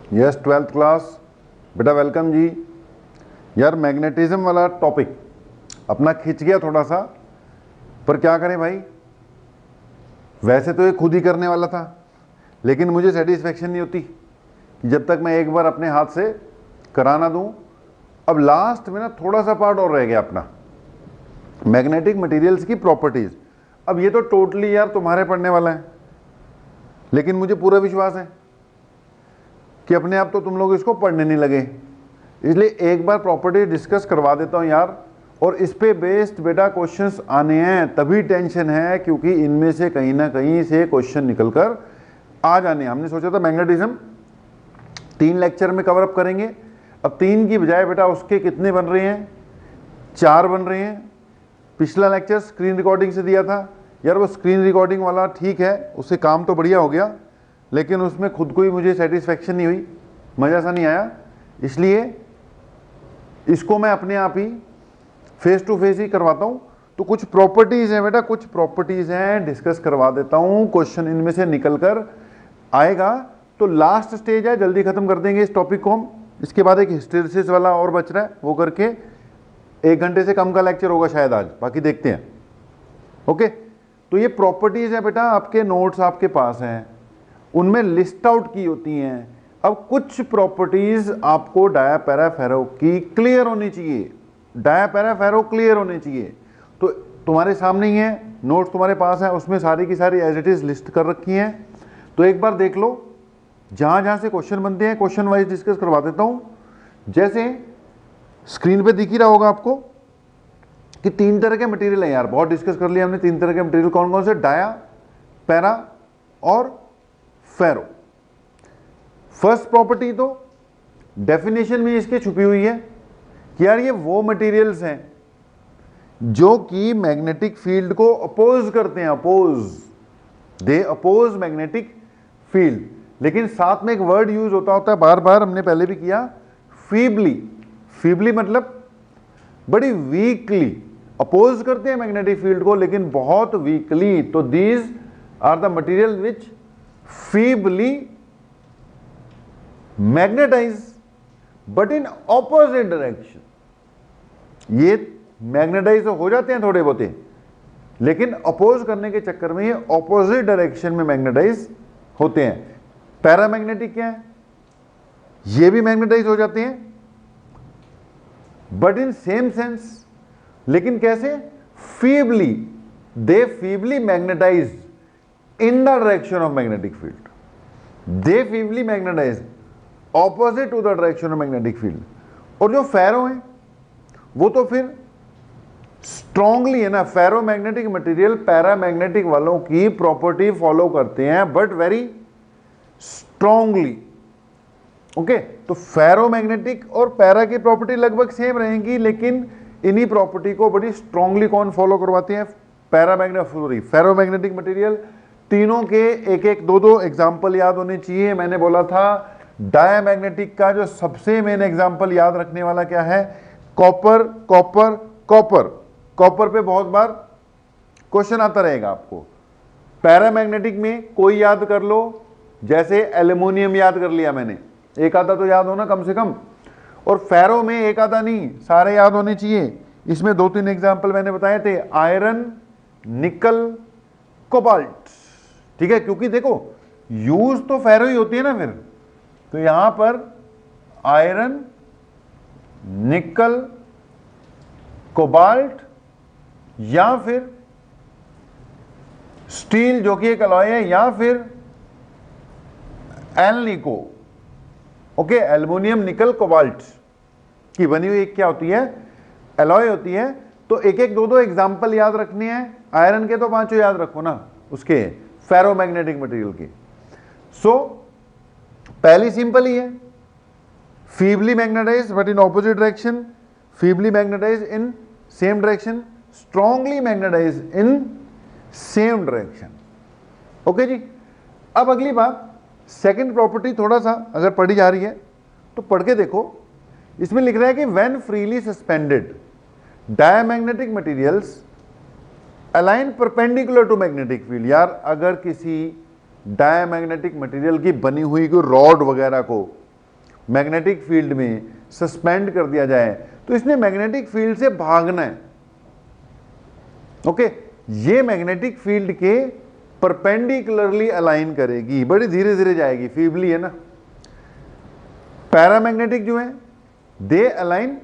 Yes 12th class बेटा, welcome जी। यार magnetism वाला टॉपिक अपना खिंच गया थोड़ा सा, पर क्या करें भाई, वैसे तो ये खुद ही करने वाला था, लेकिन मुझे सेटिस्फेक्शन नहीं होती कि जब तक मैं एक बार अपने हाथ से करा ना दूं। अब लास्ट में ना थोड़ा सा पार्ट और रह गया अपना, मैग्नेटिक मटेरियल्स की प्रॉपर्टीज। अब ये तो टोटली यार तुम्हारे पढ़ने वाला है, लेकिन मुझे पूरा विश्वास है कि अपने आप तो तुम लोग इसको पढ़ने नहीं लगे, इसलिए एक बार प्रॉपर्टी डिस्कस करवा देता हूं यार। और इस पे बेस्ड बेटा क्वेश्चंस आने हैं, तभी टेंशन है क्योंकि इनमें से कहीं ना कहीं से क्वेश्चन निकल कर आ जाने हैं। हमने सोचा था मैग्नेटिज्म 3 लेक्चर में कवर अप करेंगे, अब 3 की बजाय बेटा उसके कितने बन रहे हैं, 4 बन रहे हैं। पिछला लेक्चर स्क्रीन रिकॉर्डिंग से दिया था यार, वो स्क्रीन रिकॉर्डिंग वाला ठीक है, उससे काम तो बढ़िया हो गया, लेकिन उसमें खुद को ही मुझे सेटिस्फेक्शन नहीं हुई, मज़ा सा नहीं आया। इसलिए इसको मैं अपने आप ही फेस टू फेस ही करवाता हूँ। तो कुछ प्रॉपर्टीज़ हैं बेटा, कुछ प्रॉपर्टीज़ हैं, डिस्कस करवा देता हूँ, क्वेश्चन इनमें से निकल कर आएगा। तो लास्ट स्टेज है, जल्दी खत्म कर देंगे इस टॉपिक को हम। इसके बाद एक हिस्टेरिसिस वाला और बच रहा है, वो करके 1 घंटे से कम का लेक्चर होगा शायद आज, बाकी देखते हैं। ओके, तो ये प्रॉपर्टीज़ है बेटा, आपके नोट्स आपके पास हैं, उनमें लिस्ट आउट की होती हैं। अब कुछ प्रॉपर्टीज आपको डाया पैरा फेरो की क्लियर होनी चाहिए, डाया पैरा फेरो क्लियर होनी चाहिए। तो तुम्हारे सामने ही है, नोट्स तुम्हारे पास है, उसमें सारी की सारी एज इट इज लिस्ट कर रखी हैं। तो एक बार देख लो, जहां जहां से क्वेश्चन बनते हैं क्वेश्चन वाइज डिस्कस करवा देता हूं। जैसे स्क्रीन पे दिख ही रहा होगा आपको कि 3 तरह के मटेरियल है यार, बहुत डिस्कस कर लिया हमने। 3 तरह के मटेरियल कौन कौन से, डाया, पैरा और फेरो। फर्स्ट प्रॉपर्टी तो डेफिनेशन में इसके छुपी हुई है कि यार ये वो मटेरियल्स हैं जो कि मैग्नेटिक फील्ड को अपोज करते हैं, दे अपोज मैग्नेटिक फील्ड। लेकिन साथ में एक वर्ड यूज होता है बार बार, हमने पहले भी किया, फीबली। फीबली मतलब बड़ी वीकली अपोज करते हैं मैग्नेटिक फील्ड को, लेकिन बहुत वीकली। तो these are the material which feebly magnetize but in opposite direction। ये मैग्नेटाइज हो जाते हैं थोड़े बहुते, लेकिन अपोज करने के चक्कर में ये ऑपोजिट डायरेक्शन में मैग्नेटाइज होते हैं। पैरामैग्नेटिक क्या है, ये भी मैग्नेटाइज हो जाते हैं बट इन सेम सेंस। लेकिन कैसे, feebly, they feebly magnetise in the direction of magnetic field, they feebly magnetize opposite to the direction of magnetic field। और जो फेरो है वो तो फिर स्ट्रांगली है ना, फेरोमैग्नेटिक मटेरियल पैरामैग्नेटिक वालों की प्रॉपर्टी फॉलो करते हैं बट वेरी स्ट्रांगली। ओके, तो फेरोमैग्नेटिक और पैरा की प्रॉपर्टी लगभग सेम रहेंगी, लेकिन इन्हीं प्रॉपर्टी को बड़ी स्ट्रांगली कौन फॉलो करवाते हैं, फेरोमैग्नेटिक मटेरियल। तीनों के एक एक दो दो एग्जाम्पल याद होने चाहिए। मैंने बोला था डायमैग्नेटिक का जो सबसे मेन एग्जाम्पल याद रखने वाला क्या है, कॉपर, कॉपर, कॉपर। कॉपर पे बहुत बार क्वेश्चन आता रहेगा आपको। पैरामैग्नेटिक में कोई याद कर लो, जैसे एल्युमिनियम याद कर लिया मैंने, एक आधा तो याद होना कम से कम। और फेरो में एक आधा नहीं, सारे याद होने चाहिए। इसमें 2-3 एग्जाम्पल मैंने बताए थे, आयरन, निकल, कोबाल्ट। ठीक है, क्योंकि देखो यूज तो फेरो ही होती है ना फिर, तो यहां पर आयरन, निकल, कोबाल्ट या फिर स्टील जो कि एक अलॉय है, या फिर एल्निको। ओके, एल्युमिनियम, निकल, कोबाल्ट की बनी हुई एक क्या होती है, अलॉय होती है। तो एक एक दो दो एग्जाम्पल याद रखने हैं। आयरन के तो 5 याद रखो ना, उसके फेरोमैग्नेटिक मटेरियल के। सो पहली सिंपल ही है, feebly magnetize but in opposite direction, feebly magnetize in same direction, strongly magnetize in same direction. Okay जी, अब अगली बात, सेकंड प्रॉपर्टी थोड़ा सा अगर पढ़ी जा रही है तो पढ़ के देखो। इसमें लिख रहा है कि when freely suspended diamagnetic materials align perpendicular to magnetic field. यार अगर किसी डायमैग्नेटिक मटेरियल की बनी हुई कोई रॉड वगैरह को मैग्नेटिक फील्ड में सस्पेंड कर दिया जाए तो इसने मैग्नेटिक फील्ड से भागना है। ओके, ये मैग्नेटिक फील्ड के परपेंडिकुलरली अलाइन करेगी, बड़ी धीरे धीरे जाएगी, फीबली है ना। पैरामैग्नेटिक जो है they align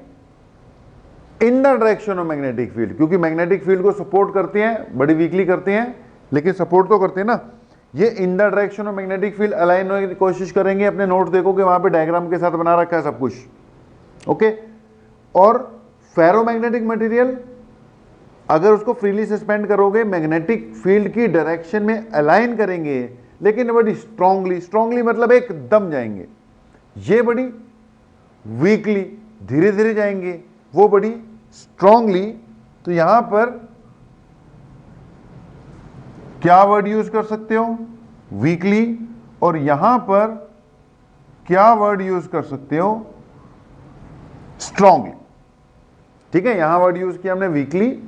in the direction of magnetic field, क्योंकि मैग्नेटिक फील्ड को सपोर्ट करते हैं, बड़ी वीकली करते हैं लेकिन सपोर्ट तो करते हैं ना। ये in the direction of magnetic field align होने की कोशिश करेंगे। अपने नोट देखोगे वहां पे डायग्राम के साथ बना रखा है सब कुछ। ओके, और फेरोमैग्नेटिक मटेरियल अगर उसको फ्रीली सस्पेंड करोगे मैग्नेटिक फील्ड की डायरेक्शन में अलाइन करेंगे, लेकिन बड़ी स्ट्रांगली, स्ट्रांगली मतलब एकदम जाएंगे। ये बड़ी वीकली धीरे धीरे जाएंगे, वो बड़ी स्ट्रांगली। तो यहां पर क्या वर्ड यूज कर सकते हो? वीकली। और यहां पर क्या वर्ड यूज कर सकते हो? स्ट्रांगली। ठीक है, यहां वर्ड यूज किया हमने वीकली,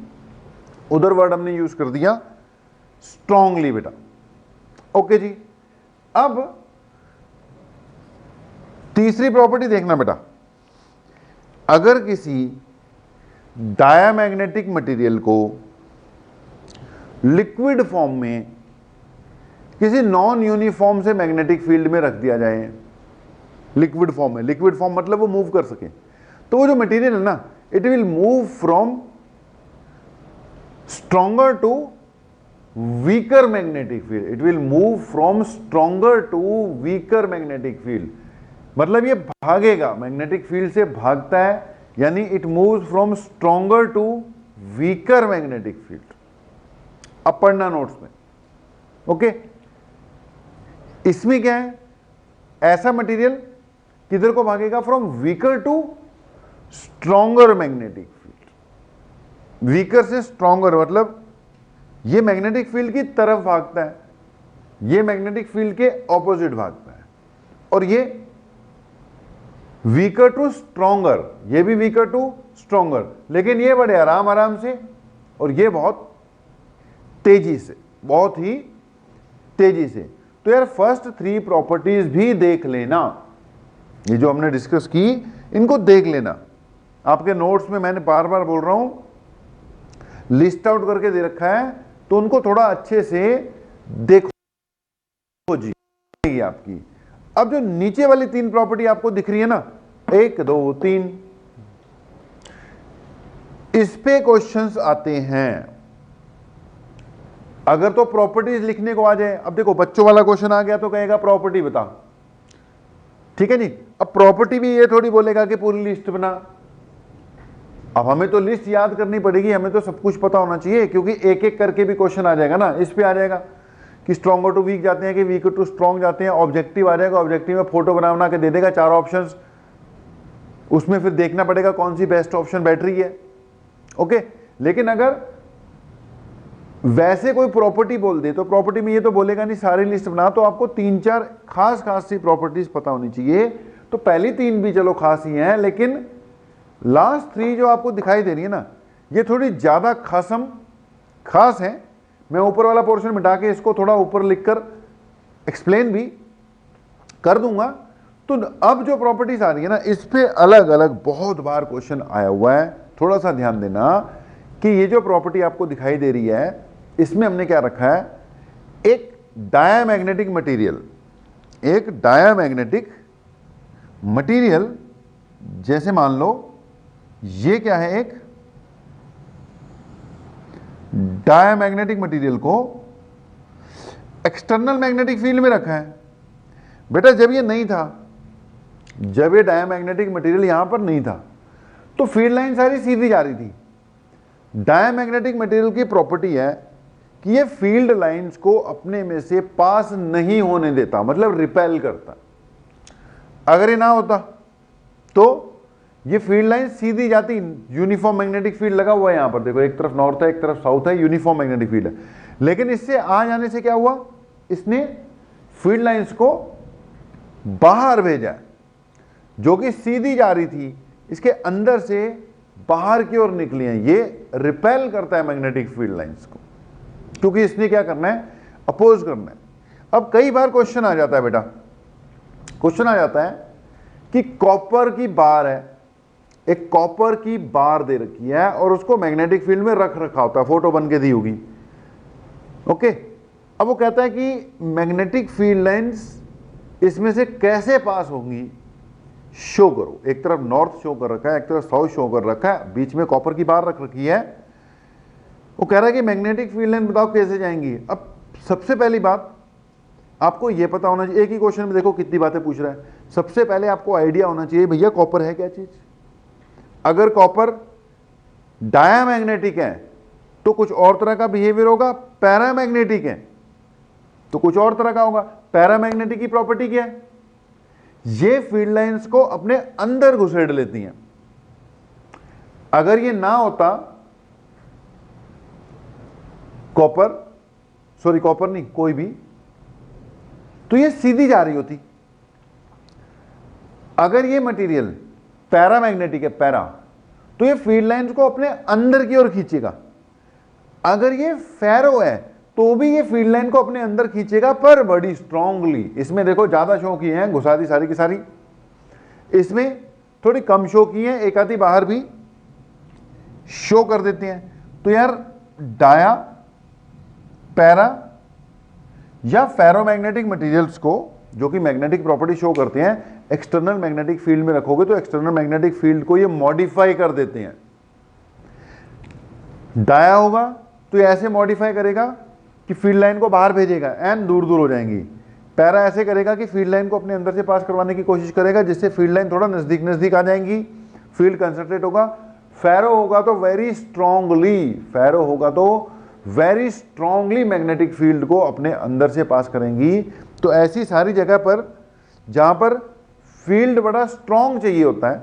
उधर वर्ड हमने यूज कर दिया स्ट्रांगली बेटा। ओके जी, अब तीसरी प्रॉपर्टी देखना बेटा। अगर किसी डायामैग्नेटिक मटेरियल को लिक्विड फॉर्म में किसी नॉन यूनिफॉर्म से मैग्नेटिक फील्ड में रख दिया जाए, लिक्विड फॉर्म में, लिक्विड फॉर्म मतलब वो मूव कर सके, तो वो जो मटेरियल है ना, it will move from stronger to weaker magnetic field. It will move from stronger to weaker magnetic field, मतलब ये भागेगा, मैग्नेटिक फील्ड से भागता है, यानी it moves from stronger to weaker magnetic field. अब पढ़ना नोट्स में। ओके, इसमें क्या है, ऐसा मटेरियल किधर को भागेगा? From weaker to stronger magnetic field. Weaker से स्ट्रॉन्गर मतलब ये मैग्नेटिक फील्ड की तरफ भागता है, ये मैग्नेटिक फील्ड के ऑपोजिट भागता है, और ये वीकर टू स्ट्रॉन्गर, ये भी वीकर टू स्ट्रॉन्गर, लेकिन ये बड़े आराम आराम से और ये बहुत तेजी से, बहुत ही तेजी से। तो यार फर्स्ट थ्री प्रॉपर्टीज भी देख लेना, ये जो हमने डिस्कस की इनको देख लेना। आपके नोट्स में मैंने बार बार बोल रहा हूं लिस्ट आउट करके दे रखा है, तो उनको थोड़ा अच्छे से देखो जी आपकी। अब जो नीचे वाली तीन प्रॉपर्टी आपको दिख रही है ना, 1 2 3, इस पे क्वेश्चंस आते हैं। अगर तो प्रॉपर्टीज लिखने को आ जाए, अब देखो बच्चों वाला क्वेश्चन आ गया तो कहेगा प्रॉपर्टी बता, ठीक है जी। अब प्रॉपर्टी भी ये थोड़ी बोलेगा कि पूरी लिस्ट बना। अब हमें तो लिस्ट याद करनी पड़ेगी, हमें तो सब कुछ पता होना चाहिए, क्योंकि एक एक करके भी क्वेश्चन आ जाएगा ना। इस पे आ जाएगा कि स्ट्रॉन्गर टू वीक जाते हैं कि वीक टू स्ट्रॉन्ग जाते हैं। ऑब्जेक्टिव आ जाएगा, ऑब्जेक्टिव में फोटो बना के दे देगा 4 ऑप्शंस, उसमें फिर देखना पड़ेगा कौन सी बेस्ट ऑप्शन बैठ रही है। ओके, लेकिन अगर वैसे कोई प्रॉपर्टी बोल दे तो प्रॉपर्टी में ये तो बोलेगा नहीं सारी लिस्ट बना, तो आपको 3-4 खास खास सी प्रॉपर्टीज पता होनी चाहिए। तो पहली 3 भी चलो खास ही हैं, लेकिन लास्ट 3 जो आपको दिखाई दे रही है ना, ये थोड़ी ज्यादा खास है। मैं ऊपर वाला पोर्शन मिटा के इसको थोड़ा ऊपर लिखकर एक्सप्लेन भी कर दूंगा। तो अब जो प्रॉपर्टीज आ रही है ना, इस पे अलग अलग बहुत बार क्वेश्चन आया हुआ है। थोड़ा सा ध्यान देना कि ये जो प्रॉपर्टी आपको दिखाई दे रही है, इसमें हमने क्या रखा है, एक डायामैग्नेटिक मटेरियल, एक डायामैग्नेटिक मटेरियल, जैसे मान लो ये क्या है, एक डायामैग्नेटिक मटेरियल को एक्सटर्नल मैग्नेटिक फील्ड में रखा है। बेटा जब ये नहीं था, जब ये डायामैग्नेटिक मटेरियल यहां पर नहीं था, तो फील्ड लाइन सारी सीधी जा रही थी। डायामैग्नेटिक मटेरियल की प्रॉपर्टी है कि ये फील्ड लाइंस को अपने में से पास नहीं होने देता, मतलब रिपेल करता। अगर ये ना होता तो ये फील्ड लाइन सीधी जाती, यूनिफॉर्म मैग्नेटिक फील्ड लगा हुआ है यहां पर, देखो एक तरफ नॉर्थ है एक तरफ साउथ है, यूनिफॉर्म मैग्नेटिक फील्ड है। लेकिन इससे आ जाने से क्या हुआ, इसने फील्ड लाइंस को बाहर भेजा, जो कि सीधी जा रही थी, इसके अंदर से बाहर की ओर निकली है। ये रिपेल करता है मैग्नेटिक फील्ड लाइंस को, क्योंकि इसने क्या करना है, अपोज करना है। अब कई बार क्वेश्चन आ जाता है बेटा, क्वेश्चन आ जाता है कि कॉपर की बार है, एक कॉपर की बार दे रखी है और उसको मैग्नेटिक फील्ड में रख रखा होता है, फोटो बन के दी होगी। ओके, अब वो कहता है कि मैग्नेटिक फील्ड लाइंस इसमें से कैसे पास होंगी, शो करो। एक तरफ नॉर्थ शो कर रखा है, एक तरफ साउथ शो कर रखा है, बीच में कॉपर की बार रख रखी है। वो कह रहा है कि मैग्नेटिक फील्ड लाइन बताओ कैसे जाएंगी। अब सबसे पहली बात आपको यह पता होना चाहिए, एक ही क्वेश्चन में देखो कितनी बातें पूछ रहा है। सबसे पहले आपको आइडिया होना चाहिए भैया कॉपर है क्या चीज। अगर कॉपर डायामैग्नेटिक है तो कुछ और तरह का बिहेवियर होगा, पैरामैग्नेटिक है तो कुछ और तरह का होगा। पैरामैग्नेटिक की प्रॉपर्टी क्या है, ये फील्ड लाइंस को अपने अंदर घुसेड़ लेती हैं। अगर ये ना होता कॉपर नहीं कोई भी, तो ये सीधी जा रही होती। अगर ये मटेरियल पैरामैग्नेटिक है, पैरा, तो ये फील्ड लाइंस को अपने अंदर की ओर खींचेगा। अगर ये फेरो है तो भी ये फील्ड लाइन को अपने अंदर खींचेगा, पर बड़ी स्ट्रांगली। इसमें देखो ज्यादा शो की हैं, घुसा दी सारी की सारी। इसमें थोड़ी कम शो की हैं, एक आधी बाहर भी शो कर देते हैं। तो यार डाया, पैरा या फेरोमैग्नेटिक मटेरियल्स को जो कि मैग्नेटिक प्रॉपर्टी शो करते हैं, एक्सटर्नल मैग्नेटिक फील्ड में रखोगे तो एक्सटर्नल मैग्नेटिक फील्ड को ये मॉडिफाई कर देते हैं। डाया होगा तो ये ऐसे मॉडिफाई करेगा कि फील्ड लाइन को बाहर भेजेगा एंड दूर दूर हो जाएंगी। पैरा ऐसे करेगा कि फील्ड लाइन को अपने अंदर से पास करवाने की कोशिश करेगा, जिससे फील्ड लाइन थोड़ा नजदीक नजदीक आ जाएंगी, फील्ड कंसंट्रेट होगा। फेरो होगा तो वेरी स्ट्रांगली मैग्नेटिक फील्ड को अपने अंदर से पास करेंगी। तो ऐसी सारी जगह पर जहां पर फील्ड बड़ा स्ट्रांग चाहिए होता है,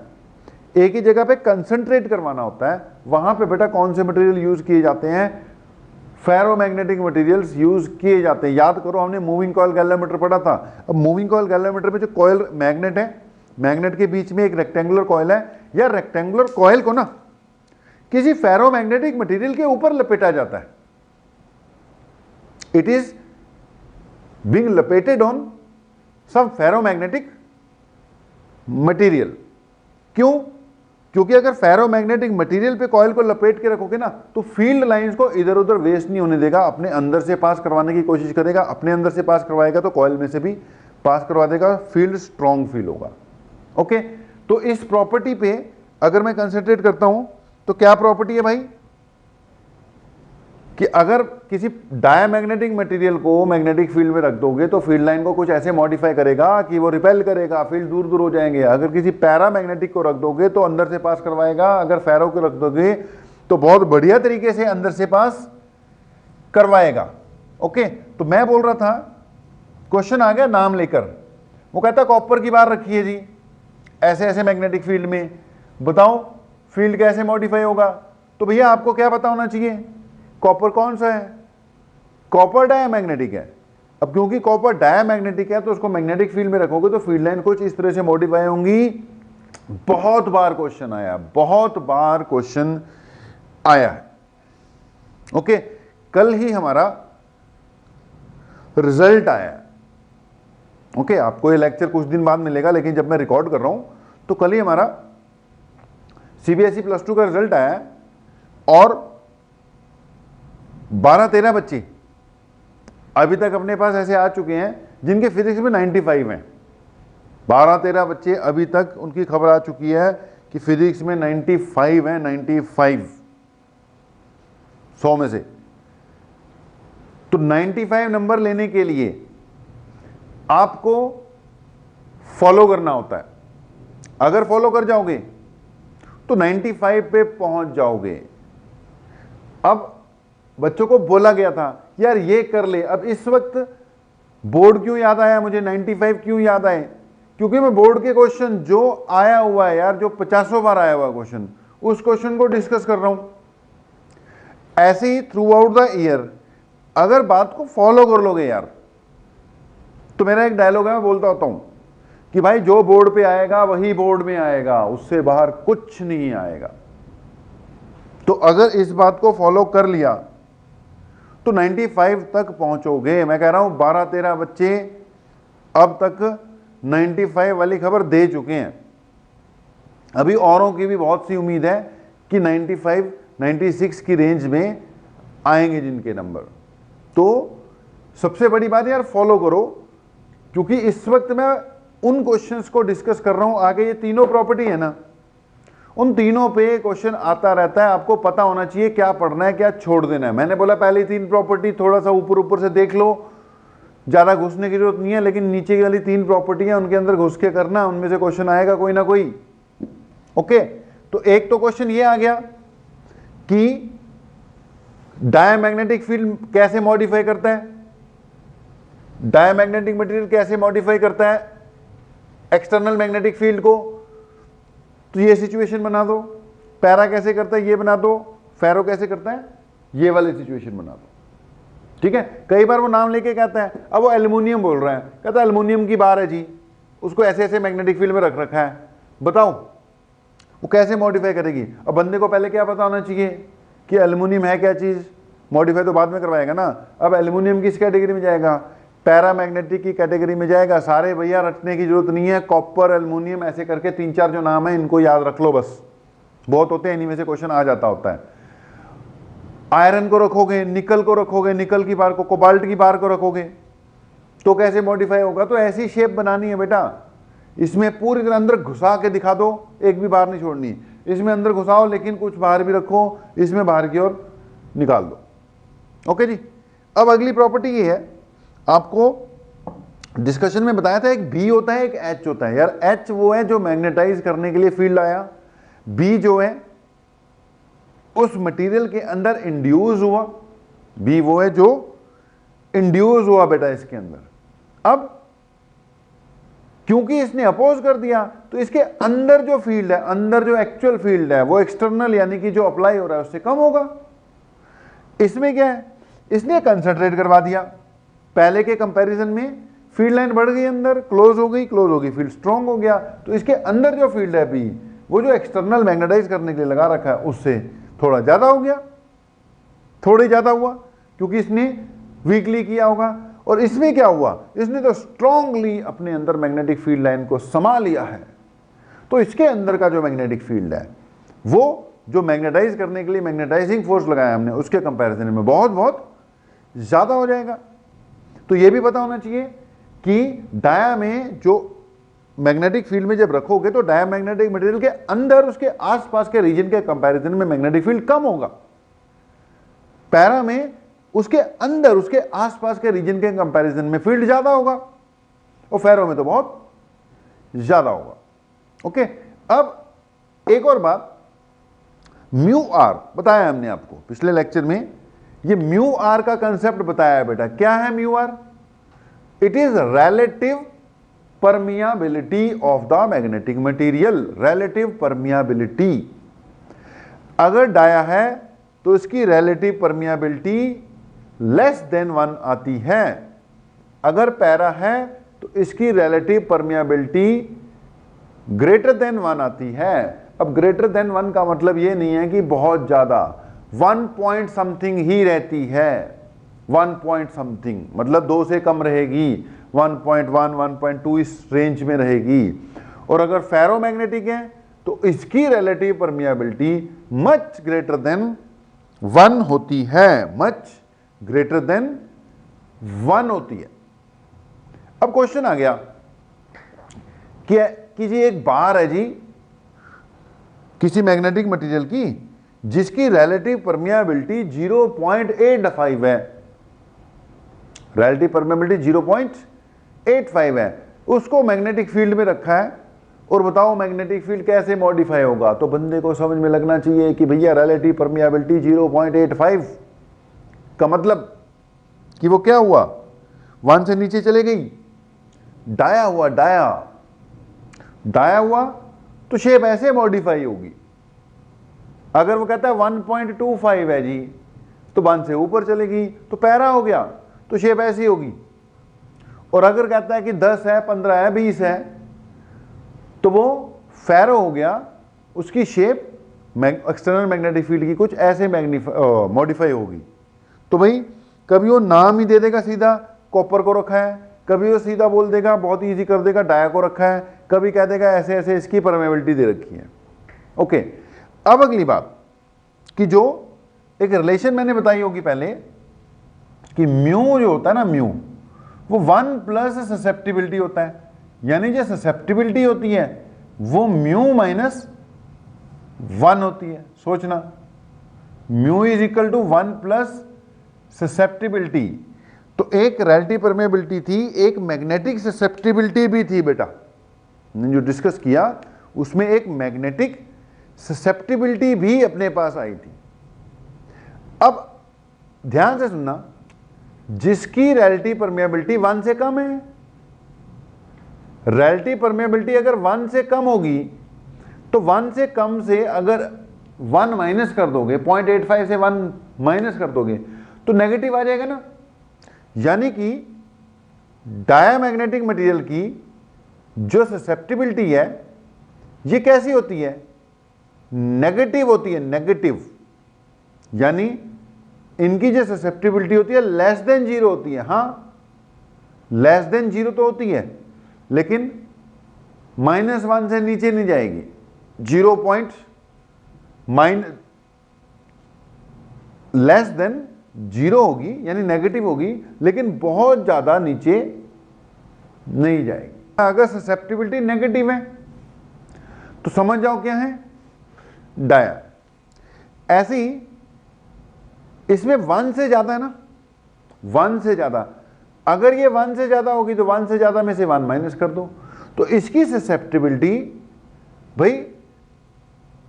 एक ही जगह पे कंसंट्रेट करवाना होता है, वहां पे बेटा कौन से मटेरियल यूज किए जाते हैं, फेरोमैग्नेटिक मटेरियल्स यूज किए जाते हैं। याद करो हमने मूविंग कॉइल गैल्वेमीटर पढ़ा था। अब मूविंग कॉइल गैल्वेमीटर में जो कॉइल मैग्नेट है, मैग्नेट के बीच में एक रेक्टेंगुलर कॉइल है, या रेक्टेंगुलर कॉइल को ना किसी फेरोमैग्नेटिक मटेरियल के ऊपर लपेटा जाता है। इट इज बीइंग लपेटेड ऑन सम फेरोमैग्नेटिक मटेरियल। क्यों? क्योंकि अगर फेरोमैग्नेटिक मटेरियल पे कॉइल को लपेट के रखोगे ना, तो फील्ड लाइंस को इधर उधर वेस्ट नहीं होने देगा, अपने अंदर से पास करवाने की कोशिश करेगा। अपने अंदर से पास करवाएगा तो कॉइल में से भी पास करवा देगा, फील्ड स्ट्रॉन्ग फील होगा। ओके, तो इस प्रॉपर्टी पे अगर मैं कंसंट्रेट करता हूं तो क्या प्रॉपर्टी है भाई, कि अगर किसी डायामैग्नेटिक मटेरियल को मैग्नेटिक फील्ड में रख दोगे तो फील्ड लाइन को कुछ ऐसे मॉडिफाई करेगा कि वो रिपेल करेगा, फील्ड दूर दूर हो जाएंगे। अगर किसी पैरामैग्नेटिक को रख दोगे तो अंदर से पास करवाएगा, अगर फेरो को रख दोगे तो बहुत बढ़िया तरीके से अंदर से पास करवाएगा। ओके, तो मैं बोल रहा था क्वेश्चन आ गया नाम लेकर। वो कहता कॉपर की बार रखी है जी ऐसे ऐसे मैग्नेटिक फील्ड में, बताओ फील्ड कैसे मॉडिफाई होगा। तो भैया आपको क्या पता होना चाहिए, कॉपर कौन सा है, कॉपर डायामैग्नेटिक है। अब क्योंकि कॉपर डायामैग्नेटिक है तो उसको मैग्नेटिक फील्ड में रखोगे तो फील्ड लाइन कुछ इस तरह से मॉडिफाई होंगी। बहुत बार क्वेश्चन आया, बहुत बार क्वेश्चन आया है। ओके, कल ही हमारा रिजल्ट आया। ओके, आपको ये लेक्चर कुछ दिन बाद मिलेगा, लेकिन जब मैं रिकॉर्ड कर रहा हूं तो कल ही हमारा सीबीएसई प्लस 2 का रिजल्ट आया है और 12-13 बच्चे अभी तक अपने पास ऐसे आ चुके हैं जिनके फिजिक्स में 95 हैं। 12-13 बच्चे अभी तक उनकी खबर आ चुकी है कि फिजिक्स में 95 है, 95 100 में से। तो 95 नंबर लेने के लिए आपको फॉलो करना होता है। अगर फॉलो कर जाओगे तो 95 पे पहुंच जाओगे। अब बच्चों को बोला गया था यार ये कर ले। अब इस वक्त बोर्ड क्यों याद आया मुझे, 95 क्यों याद आए, क्योंकि मैं बोर्ड के क्वेश्चन जो आया हुआ है यार, जो 50 बार आया हुआ क्वेश्चन, उस क्वेश्चन को डिस्कस कर रहा हूं। ऐसे ही थ्रू आउट द ईयर अगर बात को फॉलो कर लोगे यार, तो मेरा एक डायलॉग है, मैं बोलता होता हूं कि भाई जो बोर्ड पे आएगा वही बोर्ड में आएगा, उससे बाहर कुछ नहीं आएगा। तो अगर इस बात को फॉलो कर लिया तो 95 तक पहुंचोगे। मैं कह रहा हूं 12-13 बच्चे अब तक 95 वाली खबर दे चुके हैं। अभी औरों की भी बहुत सी उम्मीद है कि 95 96 की रेंज में आएंगे जिनके नंबर। तो सबसे बड़ी बात यार फॉलो करो, क्योंकि इस वक्त मैं उन क्वेश्चंस को डिस्कस कर रहा हूं। आगे ये तीनों प्रॉपर्टी है ना, उन तीनों पे क्वेश्चन आता रहता है। आपको पता होना चाहिए क्या पढ़ना है, क्या छोड़ देना है। मैंने बोला पहली 3 प्रॉपर्टी थोड़ा सा ऊपर ऊपर से देख लो, ज्यादा घुसने की जरूरत नहीं है, लेकिन नीचे वाली 3 प्रॉपर्टियां उनके अंदर घुस के करना, उनमें से क्वेश्चन आएगा कोई ना कोई। ओके, तो एक तो क्वेश्चन ये आ गया कि डायमैग्नेटिक फील्ड कैसे मॉडिफाई करता है, डायमैग्नेटिक मटेरियल कैसे मॉडिफाई करता है एक्सटर्नल मैग्नेटिक फील्ड को। तो ये सिचुएशन बना दो। पैरा कैसे करता है ये बना दो। फेरो कैसे करता है ये वाली सिचुएशन बना दो। ठीक है, कई बार वो नाम लेके कहता है, अब वो एल्युमिनियम बोल रहा है, कहता है एल्युमिनियम की बार है जी, उसको ऐसे ऐसे मैग्नेटिक फील्ड में रख रखा है, बताओ वो कैसे मॉडिफाई करेगी। अब बंदे को पहले क्या पता होना चाहिए कि एल्युमिनियम है क्या चीज, मॉडिफाई तो बाद में करवाएगा ना। अब एल्युमिनियम किस कैटेगरी में जाएगा, पैरामैग्नेटिक की कैटेगरी में जाएगा। सारे भैया रटने की जरूरत नहीं है, कॉपर एल्युमिनियम ऐसे करके 3-4 जो नाम है इनको याद रख लो बस, बहुत होते हैं, इन्हीं में से क्वेश्चन आ जाता होता है। आयरन को रखोगे, निकल को रखोगे, निकल की बार को, कोबाल्ट की बार को रखोगे, तो कैसे मॉडिफाई होगा। तो ऐसी शेप बनानी है बेटा, इसमें पूरी तरह अंदर घुसा के दिखा दो, एक भी बाहर नहीं छोड़नी। इसमें अंदर घुसाओ लेकिन कुछ बाहर भी रखो, इसमें बाहर की ओर निकाल दो। ओके जी, अब अगली प्रॉपर्टी ये है, आपको डिस्कशन में बताया था एक बी होता है एक एच होता है। यार एच वो है जो मैग्नेटाइज करने के लिए फील्ड आया, बी जो है उस मटेरियल के अंदर इंड्यूस हुआ, बी वो है जो इंड्यूस हुआ बेटा इसके अंदर। अब क्योंकि इसने अपोज कर दिया तो इसके अंदर जो फील्ड है, अंदर जो एक्चुअल फील्ड है वो एक्सटर्नल यानी कि जो अप्लाई हो रहा है उससे कम होगा। इसमें क्या है, इसने कंसंट्रेट करवा दिया, पहले के कंपैरिजन में फील्ड लाइन बढ़ गई, अंदर क्लोज हो गई, फील्ड स्ट्रांग हो गया। तो इसके अंदर जो फील्ड है बी वो जो एक्सटर्नल मैग्नेटाइज करने के लिए लगा रखा है उससे थोड़ा ज्यादा हो गया, थोड़े ज्यादा हुआ क्योंकि इसने वीकली किया होगा। और इसमें क्या हुआ, इसने तो स्ट्रांगली अपने अंदर मैग्नेटिक फील्ड लाइन को समा लिया है। तो इसके अंदर का जो मैग्नेटिक फील्ड है वो जो मैग्नेटाइज करने के लिए मैग्नेटाइजिंग फोर्स लगाया हमने उसके कंपैरिजन में बहुत बहुत ज्यादा हो जाएगा। तो ये भी पता होना चाहिए कि डाया में जो मैग्नेटिक फील्ड में जब रखोगे तो डायामैग्नेटिक मटेरियल के अंदर उसके आसपास के रीजन के कंपैरिजन में मैग्नेटिक फील्ड कम होगा। पैरा में उसके अंदर उसके आसपास के रीजन के कंपैरिजन में फील्ड ज्यादा होगा और फेरो में तो बहुत ज्यादा होगा। ओके, अब एक और बात, म्यू आर बताया हमने आपको पिछले लेक्चर में, ये म्यू आर का कंसेप्ट बताया है बेटा। क्या है mu r? It is relative permeability of the magnetic material. Relative permeability, अगर डाया है तो इसकी रिलेटिव परमियाबिलिटी लेस देन 1 आती है, अगर पैरा है तो इसकी रिलेटिव परमियाबिलिटी ग्रेटर देन 1 आती है। अब ग्रेटर देन 1 का मतलब ये नहीं है कि बहुत ज्यादा, 1 पॉइंट समथिंग ही रहती है, 1 पॉइंट समथिंग मतलब 2 से कम रहेगी, 1.1 1.2 इस रेंज में रहेगी। और अगर फेरोमैग्नेटिक है तो इसकी relative permeability much greater than 1 होती है, मच ग्रेटर देन 1 होती है। अब क्वेश्चन आ गया कि जी एक बार है जी किसी मैग्नेटिक मटेरियल की जिसकी रिलेटिव परमियाबिलिटी 0.85 है, रिलेटिव परमियाबिलिटी 0.85 है, उसको मैग्नेटिक फील्ड में रखा है और बताओ मैग्नेटिक फील्ड कैसे मॉडिफाई होगा। तो बंदे को समझ में लगना चाहिए कि भैया रिलेटिव परमियाबिलिटी 0.85 का मतलब कि वो क्या हुआ, 1 से नीचे चले गई, डाया हुआ, डाया हुआ तो शेप ऐसे मॉडिफाई होगी। अगर वो कहता है 1.25 है जी तो 1 से ऊपर चलेगी तो पैरा हो गया, तो शेप ऐसी होगी। और अगर कहता है कि 10 है, 15 है, 20 है तो वो फेरो हो गया, उसकी शेप एक्सटर्नल मैग्नेटिक फील्ड की कुछ ऐसे मॉडिफाई होगी। तो भाई कभी वो नाम ही दे देगा सीधा, कॉपर को रखा है, कभी वो सीधा बोल देगा, बहुत ईजी कर देगा, डाया को रखा है, कभी कह देगा ऐसे ऐसे इसकी परमेबिलिटी दे रखी है। ओके, अब अगली बात कि जो एक रिलेशन मैंने बताई होगी पहले कि म्यू जो होता है ना, म्यू वो 1 प्लस ससेप्टिबिलिटी होता है, यानी जो ससेप्टिबिलिटी होती है वो म्यू माइनस 1 होती है। सोचना, mu is equal to 1 plus susceptibility. तो एक रिलेटिव परमेबिलिटी थी, एक मैग्नेटिक ससेप्टिबिलिटी भी थी बेटा, जो डिस्कस किया उसमें एक मैग्नेटिक ससेप्टिबिलिटी भी अपने पास आई थी। अब ध्यान से सुनना, जिसकी रिलेटिव परमेबिलिटी 1 से कम है, रिलेटिव परमेबिलिटी अगर 1 से कम होगी तो 1 से कम से अगर 1 माइनस कर दोगे, 0.85 से 1 माइनस कर दोगे तो नेगेटिव आ जाएगा ना। यानी कि डायामैग्नेटिक मटेरियल की जो ससेप्टिबिलिटी है ये कैसी होती है, नेगेटिव होती है, नेगेटिव। यानी इनकी जो ससेप्टिबिलिटी होती है लेस देन 0 होती है। हाँ, लेस देन 0 तो होती है, लेकिन -1 से नीचे नहीं जाएगी, 0 पॉइंट लेस देन 0 होगी, यानी नेगेटिव होगी, लेकिन बहुत ज्यादा नीचे नहीं जाएगी। अगर ससेप्टिबिलिटी नेगेटिव है तो समझ जाओ क्या है, डाया। ऐसे ही इसमें 1 से ज्यादा है ना, 1 से ज्यादा, अगर ये 1 से ज्यादा होगी तो 1 से ज्यादा में से 1 माइनस कर दो, तो इसकी ससेप्टिबिलिटी भाई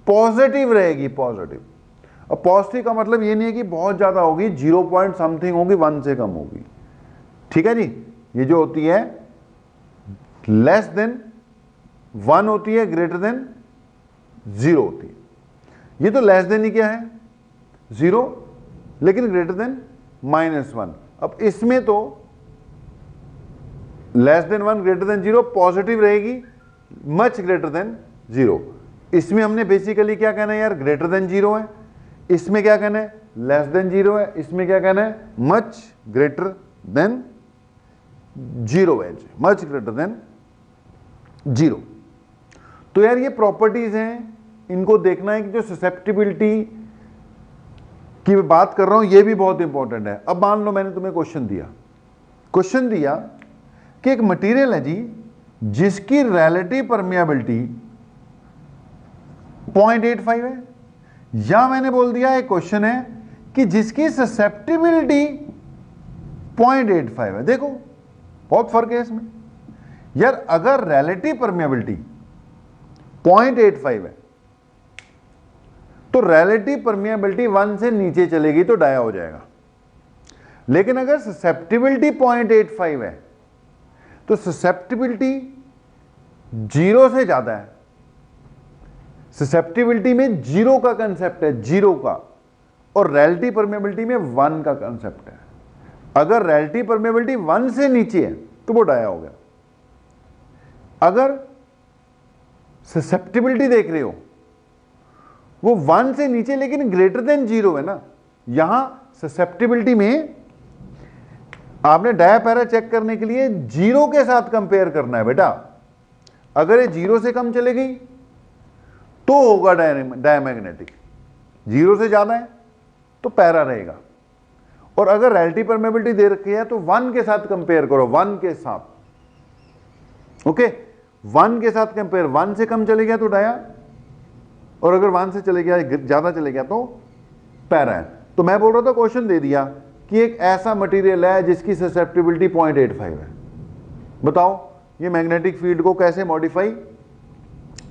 पॉजिटिव रहेगी, पॉजिटिव। अब पॉजिटिव का मतलब ये नहीं है कि बहुत ज्यादा होगी, 0 पॉइंट समथिंग होगी, 1 से कम होगी। ठीक है जी, ये जो होती है लेस देन 1 होती है, ग्रेटर देन 0 होती है। ये तो लेस देन ही क्या है, 0, लेकिन ग्रेटर देन -1। अब इसमें तो less than 1 greater than 0 positive रहेगी, मच ग्रेटर देन 0। इसमें हमने बेसिकली क्या कहना है यार, ग्रेटर देन 0 है, इसमें क्या कहना है लेस देन 0 है, इसमें क्या कहना है मच ग्रेटर देन 0 है, मच ग्रेटर देन 0। तो यार ये प्रॉपर्टीज हैं, इनको देखना है कि जो ससेप्टिबिलिटी की मैं बात कर रहा हूं ये भी बहुत इंपॉर्टेंट है। अब मान लो मैंने तुम्हें क्वेश्चन दिया कि एक मटेरियल है जी जिसकी रिलेटिव परमिएबिलिटी 0.85 है, या मैंने बोल दिया एक क्वेश्चन है कि जिसकी ससेप्टिबिलिटी 0.85 है। देखो बहुत फर्क है इसमें यार। अगर रिलेटिव परमिएबिलिटी 0.85 है तो रिलेटिव परमिएबिलिटी 1 से नीचे चलेगी तो डाया हो जाएगा, लेकिन अगर ससेप्टिबिलिटी 0.85 है तो ससेप्टिबिलिटी 0 से ज्यादा है। ससेप्टिबिलिटी में 0 का कंसेप्ट है, 0 का, और रिलेटिव परमिएबिलिटी में 1 का कंसेप्ट है। अगर रिलेटिव परमिएबिलिटी 1 से नीचे है तो वो डाया हो गया। अगर ससेप्टिबिलिटी देख रहे हो वो 1 से नीचे लेकिन ग्रेटर देन 0 है ना, यहां ससेप्टिबिलिटी में आपने डाया पैरा चेक करने के लिए 0 के साथ कंपेयर करना है बेटा। अगर ये 0 से कम चले गई तो होगा डायमैग्नेटिक, 0 से ज्यादा है तो पैरा रहेगा। और अगर रिलेटिव परमिएबिलिटी दे रखी है तो 1 के साथ कंपेयर करो, 1 के साथ। ओके, 1 के साथ कंपेयर, 1 से कम चले गया तो डाया, और अगर 1 से चले गया ज्यादा चले गया तो पैरा है। तो मैं बोल रहा था क्वेश्चन दे दिया कि एक ऐसा मटेरियल है जिसकी ससेप्टिबिलिटी 0.85 है, बताओ ये मैग्नेटिक फील्ड को कैसे मॉडिफाई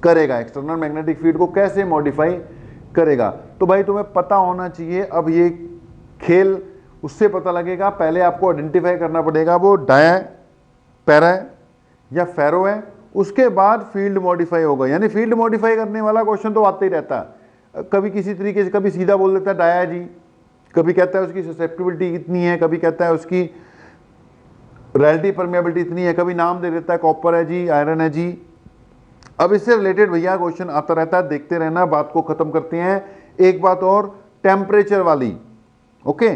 करेगा, एक्सटर्नल मैग्नेटिक फील्ड को कैसे मॉडिफाई करेगा। तो भाई तुम्हें पता होना चाहिए। अब ये खेल उससे पता लगेगा, पहले आपको आइडेंटिफाई करना पड़ेगा वो डाया पैरा है या फेरो है, उसके बाद फील्ड मॉडिफाई होगा। यानी फील्ड मॉडिफाई करने वाला क्वेश्चन तो आता ही रहता है, कभी किसी तरीके से, कभी सीधा बोल देता है डाया जी, कभी कहता है उसकी ससेप्टिबिलिटी इतनी है, कभी कहता है उसकी रिलेटिव परमिएबिलिटी इतनी है, कभी नाम दे देता है कॉपर है जी, आयरन है जी। अब इससे रिलेटेड भैया क्वेश्चन आता रहता है, देखते रहना। बात को खत्म करते हैं। एक बात और टेम्परेचर वाली, ओके,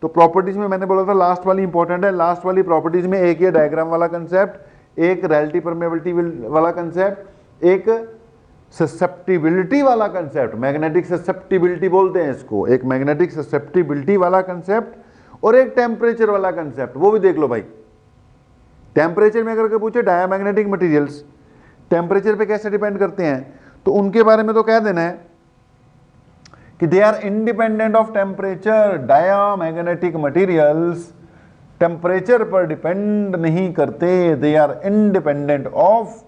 तो प्रॉपर्टीज में मैंने बोला था लास्ट वाली इंपॉर्टेंट है, लास्ट वाली प्रॉपर्टीज में एक ये डायग्राम वाला कंसेप्ट, एक रिलेटिव परमेबिलिटी वाला कंसेप्ट, एक ससेप्टिबिलिटी वाला कंसेप्ट, मैग्नेटिक ससेप्टिबिलिटी बोलते हैं इसको, एक मैग्नेटिक ससेप्टिबिलिटी वाला कंसेप्ट और एक टेम्परेचर वाला कंसेप्ट, वो भी देख लो भाई। टेम्परेचर में अगर के पूछे डायमैग्नेटिक मटेरियल्स टेम्परेचर पे कैसे डिपेंड करते हैं, तो उनके बारे में तो कह देना है कि they are independent of temperature. Diamagnetic materials temperature पर डिपेंड नहीं करते, they are independent of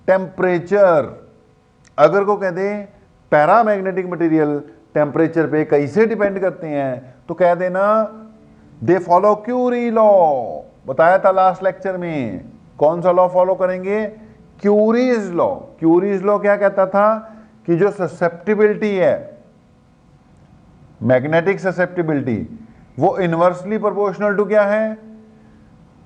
temperature. अगर को कह दे पैरामैग्नेटिक मटेरियल टेम्परेचर पे कैसे डिपेंड करते हैं, तो कह देना दे फॉलो क्यूरी लॉ। बताया था लास्ट लेक्चर में, कौन सा लॉ फॉलो करेंगे? Curie's law. क्यूरीज लॉ क्या कहता था कि जो ससेप्टिबिलिटी है, मैग्नेटिक ससेप्टिबिलिटी, वो इनवर्सली प्रोपोर्शनल टू क्या है?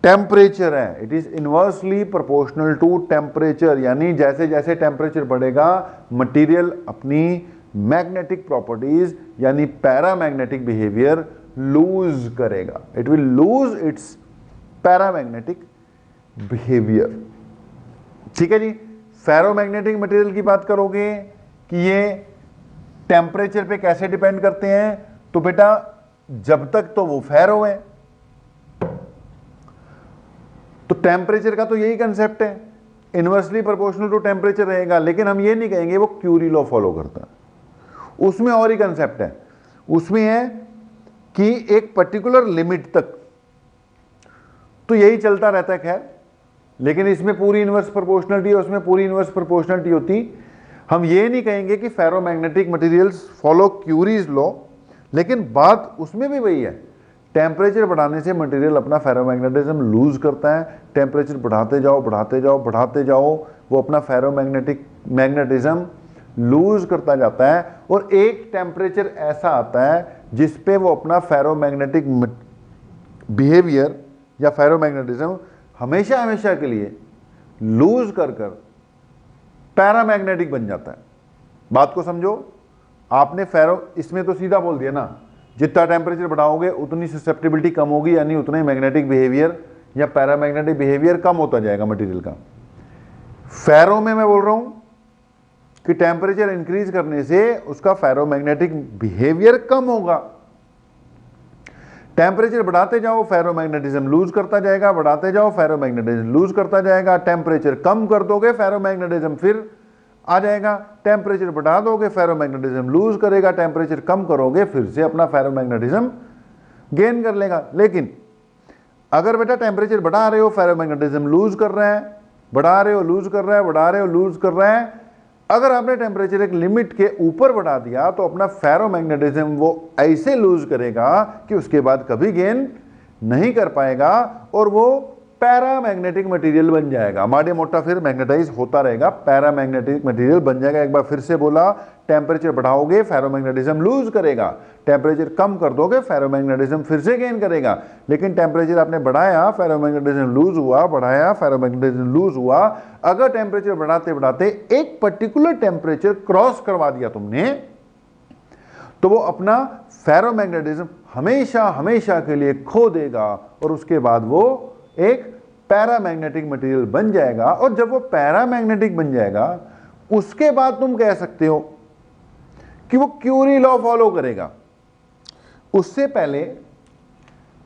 टेम्परेचर है। It is inversely proportional to temperature, यानी जैसे जैसे टेम्परेचर बढ़ेगा मटेरियल अपनी मैग्नेटिक प्रॉपर्टीज यानी पैरामैग्नेटिक बिहेवियर लूज करेगा। It will lose its paramagnetic behaviour. ठीक है जी। फेरोमैग्नेटिक मटेरियल की बात करोगे कि ये टेम्परेचर पे कैसे डिपेंड करते हैं, तो बेटा जब तक तो वो फेरो है, तो टेम्परेचर का तो यही कंसेप्ट है, इनवर्सली प्रोपोर्शनल टू टेम्परेचर रहेगा। लेकिन हम ये नहीं कहेंगे वो क्यूरी लॉ फॉलो करता है, उसमें और ही कंसेप्ट है। उसमें है कि एक पर्टिकुलर लिमिट तक तो यही चलता रहता है, खैर, लेकिन इसमें पूरी इनवर्स प्रोपोर्शनलिटी है, उसमें पूरी इनवर्स प्रोपोर्शनलिटी होती। हम ये नहीं कहेंगे कि ferromagnetic materials follow curies law, लेकिन बात उसमें भी वही है, टेम्परेचर बढ़ाने से मटेरियल अपना फेरोमैग्नेटिज्म लूज करता है। टेम्परेचर बढ़ाते जाओ बढ़ाते जाओ बढ़ाते जाओ, वो अपना मैग्नेटिज्म लूज करता जाता है, और एक टेम्परेचर ऐसा आता है जिसपे वो अपना फेरोमैग्नेटिक बिहेवियर या फेरोमैग्नेटिज्म हमेशा हमेशा के लिए लूज कर कर पैरामैग्नेटिक बन जाता है। बात को समझो। आपने इसमें तो सीधा बोल दिया ना, जितना टेम्परेचर बढ़ाओगे उतनी ससेप्टिबिलिटी कम होगी, यानी उतना ही मैग्नेटिक बिहेवियर या पैरामैग्नेटिक बिहेवियर कम होता जाएगा मटेरियल का। फेरो में मैं बोल रहा हूं कि टेम्परेचर इंक्रीज करने से उसका फेरोमैग्नेटिक बिहेवियर कम होगा। टेम्परेचर बढ़ाते जाओ फेरोमैग्नेटिज्म लूज करता जाएगा, बढ़ाते जाओ फेरोमैग्नेटिज्म लूज करता जाएगा। टेम्परेचर कम कर दोगे फेरोमैग्नेटिज्म फिर आ जाएगा, टेम्परेचर बढ़ा दोगे फेरोमैग्नेटिज्म लूज करेगा, टेम्परेचर कम करोगे फिर से अपना फेरोमैग्नेटिज्म गेन कर लेगा। लेकिन अगर बेटा टेम्परेचर बढ़ा रहे हो फेरोमैग्नेटिज्म लूज कर रहा है, बढ़ा रहे हो लूज कर रहा है, बढ़ा रहे हो लूज कर रहा है, अगर आपने टेम्परेचर एक लिमिट के ऊपर बढ़ा दिया तो अपना फेरोमैग्नेटिज्म वो ऐसे लूज करेगा कि उसके बाद कभी गेन नहीं कर पाएगा और वो पैरामैग्नेटिक मटेरियल बन जाएगा। माड़े मोटा फिर मैग्नेटाइज होता रहेगा, पैरामैग्नेटिक मटेरियल बन जाएगा। एक बार फिर से बोला, टेम्परेचर बढ़ाओगे फेरोमैग्नेटिज्म लूज करेगा, टेम्परेचर कम कर दोगे फेरोमैग्नेटिज्म फिर से गेन करेगा। लेकिन टेम्परेचर आपने बढ़ाया फेरोमैग्नेटिज्म लूज हुआ, बढ़ाया फेरोमैग्नेटिज्म लूज हुआ। अगर टेम्परेचर बढ़ाते बढ़ाते एक पर्टिकुलर टेम्परेचर क्रॉस करवा दिया तुमने, तो वो अपना फेरोमैग्नेटिज्म हमेशा हमेशा के लिए खो देगा और उसके बाद वो एक पैरामैग्नेटिक मटेरियल बन जाएगा। और जब वो पैरामैग्नेटिक बन जाएगा उसके बाद तुम कह सकते हो कि वो क्यूरी लॉ फॉलो करेगा। उससे पहले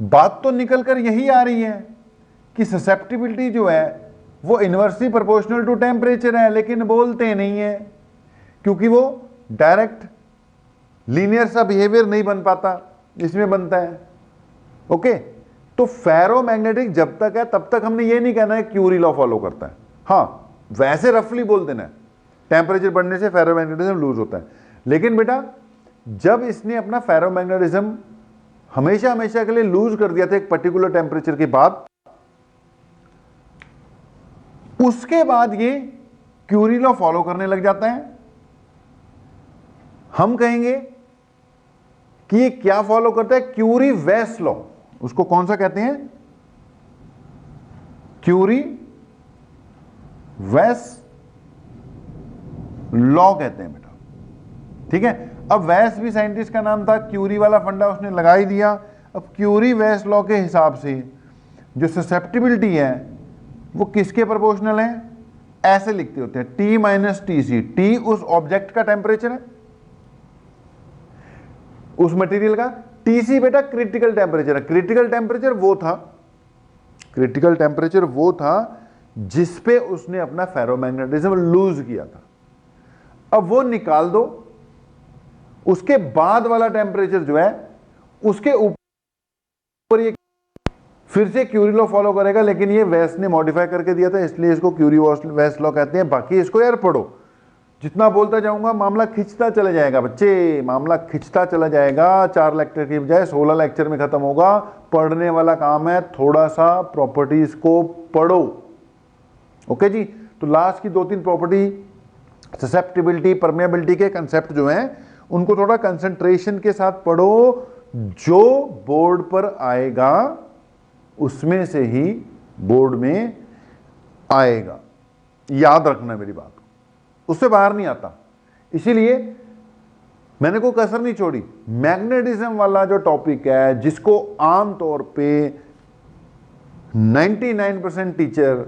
बात तो निकल कर यही आ रही है कि ससेप्टिबिलिटी जो है वो इनवर्सली प्रोपोर्शनल टू टेम्परेचर है, लेकिन बोलते नहीं है क्योंकि वो डायरेक्ट लीनियर सा बिहेवियर नहीं बन पाता, इसमें बनता है। ओके, तो फेरोमैग्नेटिक जब तक है तब तक हमने ये नहीं कहना है क्यूरी लॉ फॉलो करता है। हाँ, वैसे रफली बोल देना है टेम्परेचर बढ़ने से फेरोमैग्नेटिज्म लूज होता है, लेकिन बेटा जब इसने अपना फेरोमैग्नेटिज्म हमेशा हमेशा के लिए लूज कर दिया था एक पर्टिकुलर टेम्परेचर के बाद, उसके बाद ये क्यूरी लॉ फॉलो करने लग जाता है। हम कहेंगे कि ये क्या फॉलो करता है? क्यूरी वेस लॉ। उसको कौन सा कहते हैं? क्यूरी वेस लॉ कहते हैं बेटा। ठीक है, अब वेस भी साइंटिस्ट का नाम था, क्यूरी वाला फंडा उसने लगा ही दिया। अब क्यूरी वेस्ट लॉ के हिसाब से जो ससेप्टिबिलिटी है वो किसके प्रोपोर्शनल है, ऐसे लिखते होते हैं T minus T C. T उस ऑब्जेक्ट का टेम्परेचर है, उस मटेरियल का, TC बेटा क्रिटिकल टेम्परेचर है। क्रिटिकल टेम्परेचर वो था जिस पे उसने अपना फेरोमैग्नेटिज्म लूज किया था। अब वो निकाल दो, उसके बाद वाला टेम्परेचर जो है उसके ऊपर ये फिर से क्यूरी लॉ फॉलो करेगा, लेकिन ये वेस्ट ने मॉडिफाई करके दिया था इसलिए इसको क्यूरी वेस्ट लॉ कहते हैं। बाकी इसको यार पढ़ो, जितना बोलता जाऊंगा मामला खिंचता चला जाएगा बच्चे, मामला खिंचता चला जाएगा। 4 लेक्चर की बजाय 16 लेक्चर में खत्म होगा। पढ़ने वाला काम है, थोड़ा सा प्रॉपर्टीज को पढ़ो। ओके जी, तो लास्ट की 2-3 प्रॉपर्टी, ससेप्टिबिलिटी, परमेबिलिटी के कंसेप्ट जो हैं उनको थोड़ा कंसंट्रेशन के साथ पढ़ो। जो बोर्ड पर आएगा उसमें से ही बोर्ड में आएगा, याद रखना मेरी बात, उससे बाहर नहीं आता। इसीलिए मैंने कोई कसर नहीं छोड़ी। मैग्नेटिज्म वाला जो टॉपिक है जिसको आमतौर पे 99% टीचर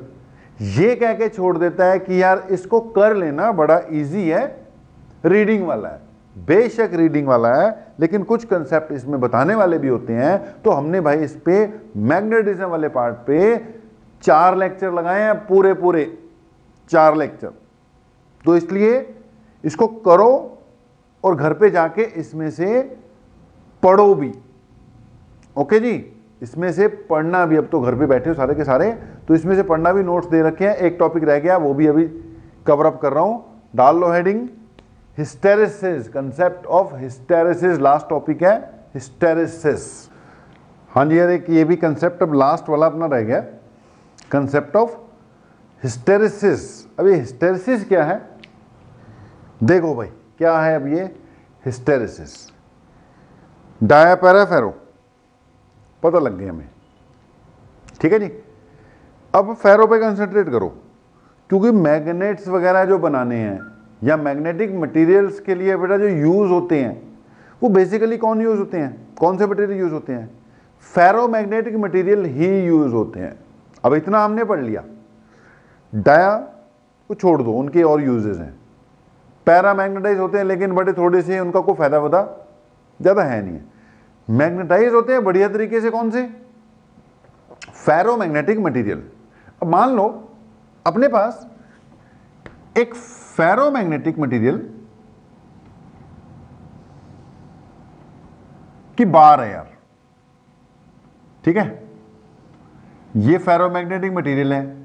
ये कह के छोड़ देता है कि यार इसको कर लेना, बड़ा इजी है, रीडिंग वाला है। बेशक रीडिंग वाला है, लेकिन कुछ कंसेप्ट इसमें बताने वाले भी होते हैं। तो हमने भाई इस पे मैग्नेटिज्म वाले पार्ट पे 4 लेक्चर लगाए हैं, पूरे 4 लेक्चर। तो इसलिए इसको करो और घर पे जाके इसमें से पढ़ो भी। ओके जी, इसमें से पढ़ना भी। अब तो घर पे बैठे हो सारे के सारे, तो इसमें से पढ़ना भी। नोट्स दे रखे हैं, एक टॉपिक रह गया, वो भी अभी कवर अप कर रहा हूं। डाल लो heading, hysteresis, concept of hysteresis last topic है, हिस्टेरिसिस। हाँ जी यार, एक ये भी कंसेप्ट अब लास्ट वाला अपना रह गया, कंसेप्ट ऑफ हिस्टेरिसिस। अब ये हिस्टेरिसिस क्या है, देखो भाई क्या है अब ये हिस्टेरिसिस। डाया पैरा फेरो, पता लग गया हमें, ठीक है जी। अब फेरो पे कंसंट्रेट करो, क्योंकि मैग्नेट्स वगैरह जो बनाने हैं या मैग्नेटिक मटेरियल्स के लिए बेटा जो यूज होते हैं वो बेसिकली कौन यूज होते हैं, कौन से मटेरियल यूज होते हैं, फेरोमैग्नेटिक मटेरियल ही यूज होते हैं। अब इतना हमने पढ़ लिया। डाया को छोड़ दो, उनके और यूजेस हैं। पैरामैग्नेटाइज होते हैं लेकिन बड़े थोड़े से, उनका कोई फायदा वदा ज्यादा है नहीं है। मैग्नेटाइज होते हैं बढ़िया तरीके से, कौन से, फेरोमैग्नेटिक मटेरियल। अब मान लो अपने पास एक फेरोमैग्नेटिक मटेरियल की बार है यार, ठीक है, ये फेरोमैग्नेटिक मटेरियल है,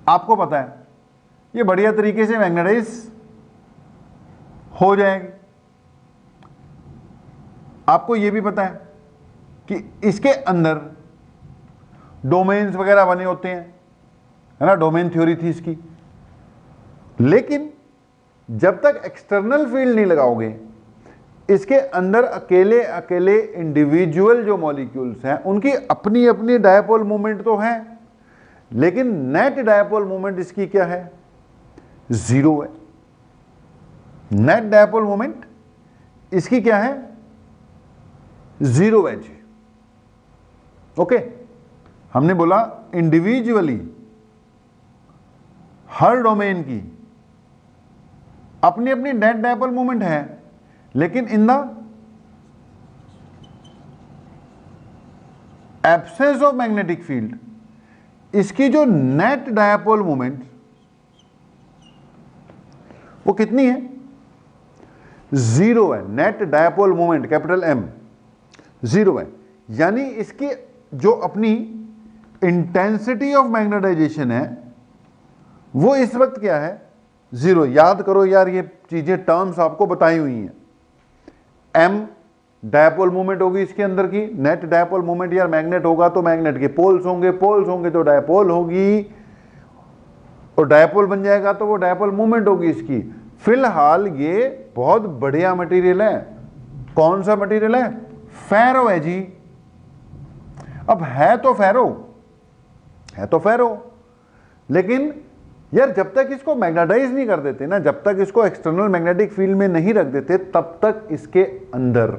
आपको पता है ये बढ़िया तरीके से मैग्नेटाइज हो जाएगी। आपको ये भी पता है कि इसके अंदर डोमेन्स वगैरह बने होते हैं, है ना, डोमेन थ्योरी थी इसकी। लेकिन जब तक एक्सटर्नल फील्ड नहीं लगाओगे, इसके अंदर अकेले अकेले इंडिविजुअल जो मॉलिक्यूल्स हैं उनकी अपनी अपनी डायपोल मूवमेंट तो है, लेकिन नेट डायपोल मूवमेंट इसकी क्या है, 0 है। नेट डायपोल मूवमेंट इसकी क्या है, 0 एच। ओके, हमने बोला इंडिविजुअली हर डोमेन की अपनी अपनी नेट डायपोल मूवमेंट है, लेकिन in the absence of magnetic field इसकी जो नेट डायपोल मूवमेंट वो कितनी है, 0 है। Net dipole movement capital M 0 है। यानी इसकी जो अपनी इंटेंसिटी ऑफ मैग्नेटाइजेशन है वो इस वक्त क्या है, 0। याद करो यार, ये चीजें टर्म्स आपको बताई हुई हैं। M डायपोल मूवमेंट होगी इसके अंदर की, नेट डायपोल मूवमेंट, यार मैग्नेट होगा तो मैग्नेट के पोल्स होंगे, पोल्स होंगे तो डायपोल होगी, और डायपोल बन जाएगा तो वो डायपोल मूवमेंट होगी इसकी। फिलहाल ये बहुत बढ़िया मटेरियल है। कौन सा मटेरियल है, फेरो है जी। अब है तो फेरो, लेकिन यार जब तक इसको मैग्नेटाइज नहीं कर देते ना, जब तक इसको एक्सटर्नल मैग्नेटिक फील्ड में नहीं रख देते, तब तक इसके अंदर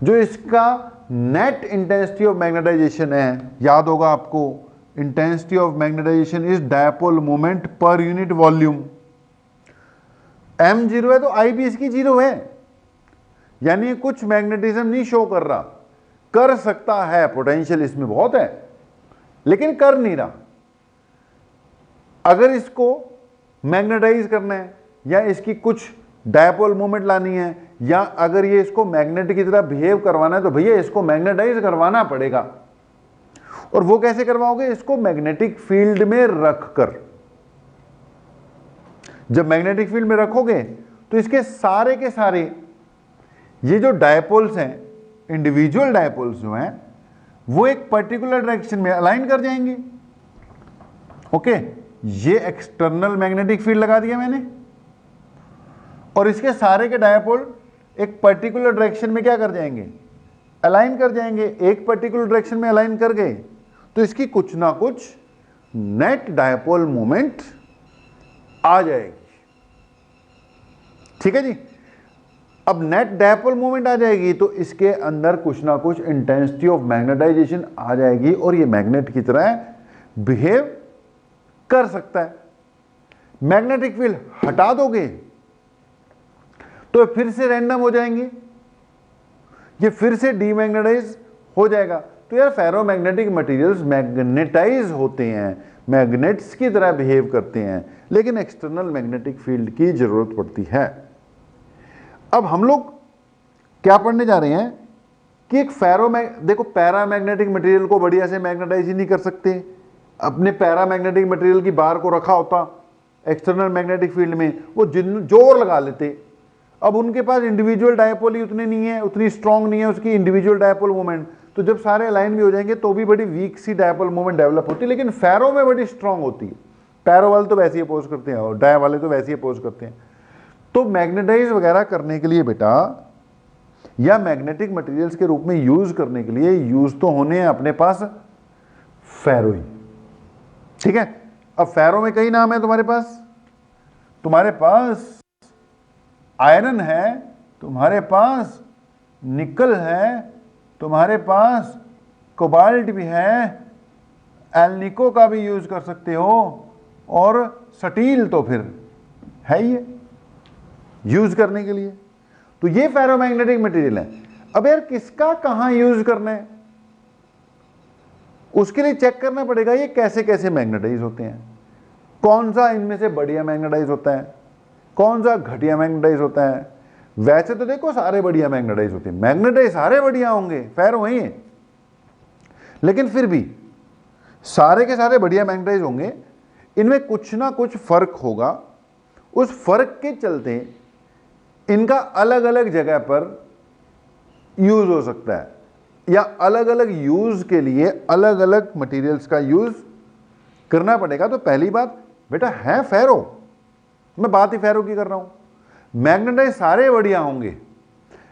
जो इसका नेट इंटेंसिटी ऑफ मैग्नेटाइजेशन है, याद होगा आपको, intensity of magnetization is dipole moment per unit volume. m 0 है तो I भी इसकी 0 है, यानी कुछ मैग्नेटिज्म नहीं शो कर रहा, कर सकता है, पोटेंशियल इसमें बहुत है लेकिन कर नहीं रहा। अगर इसको मैग्नेटाइज करना है या इसकी कुछ डायपोल मोमेंट लानी है या अगर ये इसको मैग्नेट की तरह बिहेव करवाना है तो भैया इसको मैग्नेटाइज करवाना पड़ेगा। और वो कैसे करवाओगे? इसको मैग्नेटिक फील्ड में रखकर। जब मैग्नेटिक फील्ड में रखोगे तो इसके सारे के सारे ये जो डायपोल्स हैं, इंडिविजुअल डायपोल्स जो हैं, वो एक पर्टिकुलर डायरेक्शन में अलाइन कर जाएंगे। ओके, ये एक्सटर्नल मैग्नेटिक फील्ड लगा दिया मैंने और इसके सारे के डायपोल एक पर्टिकुलर डायरेक्शन में क्या कर जाएंगे? अलाइन कर जाएंगे। एक पर्टिकुलर डायरेक्शन में अलाइन कर गए तो इसकी कुछ ना कुछ नेट डायपोल मोमेंट आ जाएगी। ठीक है जी। अब नेट डायपोल मोमेंट आ जाएगी तो इसके अंदर कुछ ना कुछ इंटेंसिटी ऑफ मैग्नेटाइजेशन आ जाएगी और ये मैग्नेट की तरह बिहेव कर सकता है। मैग्नेटिक फील्ड हटा दोगे तो फिर से रैंडम हो जाएंगे, ये फिर से डीमैग्नेटाइज हो जाएगा। तो यार फेरोमैग्नेटिक मटेरियल्स मैग्नेटाइज होते हैं, मैग्नेट्स की तरह बिहेव करते हैं, लेकिन एक्सटर्नल मैग्नेटिक फील्ड की जरूरत पड़ती है। अब हम लोग क्या पढ़ने जा रहे हैं कि एक देखो पैरामैग्नेटिक मटेरियल को बढ़िया से मैग्नेटाइज ही नहीं कर सकते। अपने पैरामैग्नेटिक मटेरियल की बार को रखा होता एक्सटर्नल मैग्नेटिक फील्ड में, वो जोर लगा लेते। अब उनके पास इंडिविजुअल डायपोल ही उतने नहीं है, उतनी स्ट्रांग नहीं है उसकी इंडिविजुअल डायपोल मोमेंट, तो जब सारे अलाइन भी हो जाएंगे तो भी बड़ी वीक सी डायपोल मोमेंट डेवलप होती है, लेकिन फेरो में बड़ी स्ट्रांग होती है। पैरो वाले तो वैसे ही अपोज करते हैं और डाय वाले तो वैसे ही अपोज करते हैं। तो मैग्नेटाइज वगैरह करने के लिए बेटा या मैग्नेटिक मटेरियल्स के रूप में यूज करने के लिए यूज तो होने हैं अपने पास फेरो ही। ठीक है। अब फेरो में कई नाम है तुम्हारे पास आयरन है, तुम्हारे पास निकल है, तुम्हारे पास कोबाल्ट भी है, एल्निको का भी यूज कर सकते हो और स्टील तो फिर है ही है यूज करने के लिए। तो ये फेरोमैग्नेटिक मटेरियल है। अब यार किसका कहां यूज करना है उसके लिए चेक करना पड़ेगा ये कैसे कैसे मैग्नेटाइज होते हैं, कौन सा इनमें से बढ़िया मैग्नेटाइज होता है, कौन सा घटिया मैग्नेटाइज होता है। वैसे तो देखो सारे बढ़िया मैग्नेटाइज होते हैं, मैग्नेटाइज सारे बढ़िया होंगे, फेरो वही है, लेकिन फिर भी सारे के सारे बढ़िया मैग्नेटाइज होंगे, इनमें कुछ ना कुछ फर्क होगा। उस फर्क के चलते इनका अलग अलग जगह पर यूज हो सकता है या अलग अलग यूज के लिए अलग अलग मटेरियल्स का यूज करना पड़ेगा। तो पहली बात बेटा है फेरो, मैं बात ही फेरो की कर रहा हूं। मैग्नेटाइज सारे बढ़िया होंगे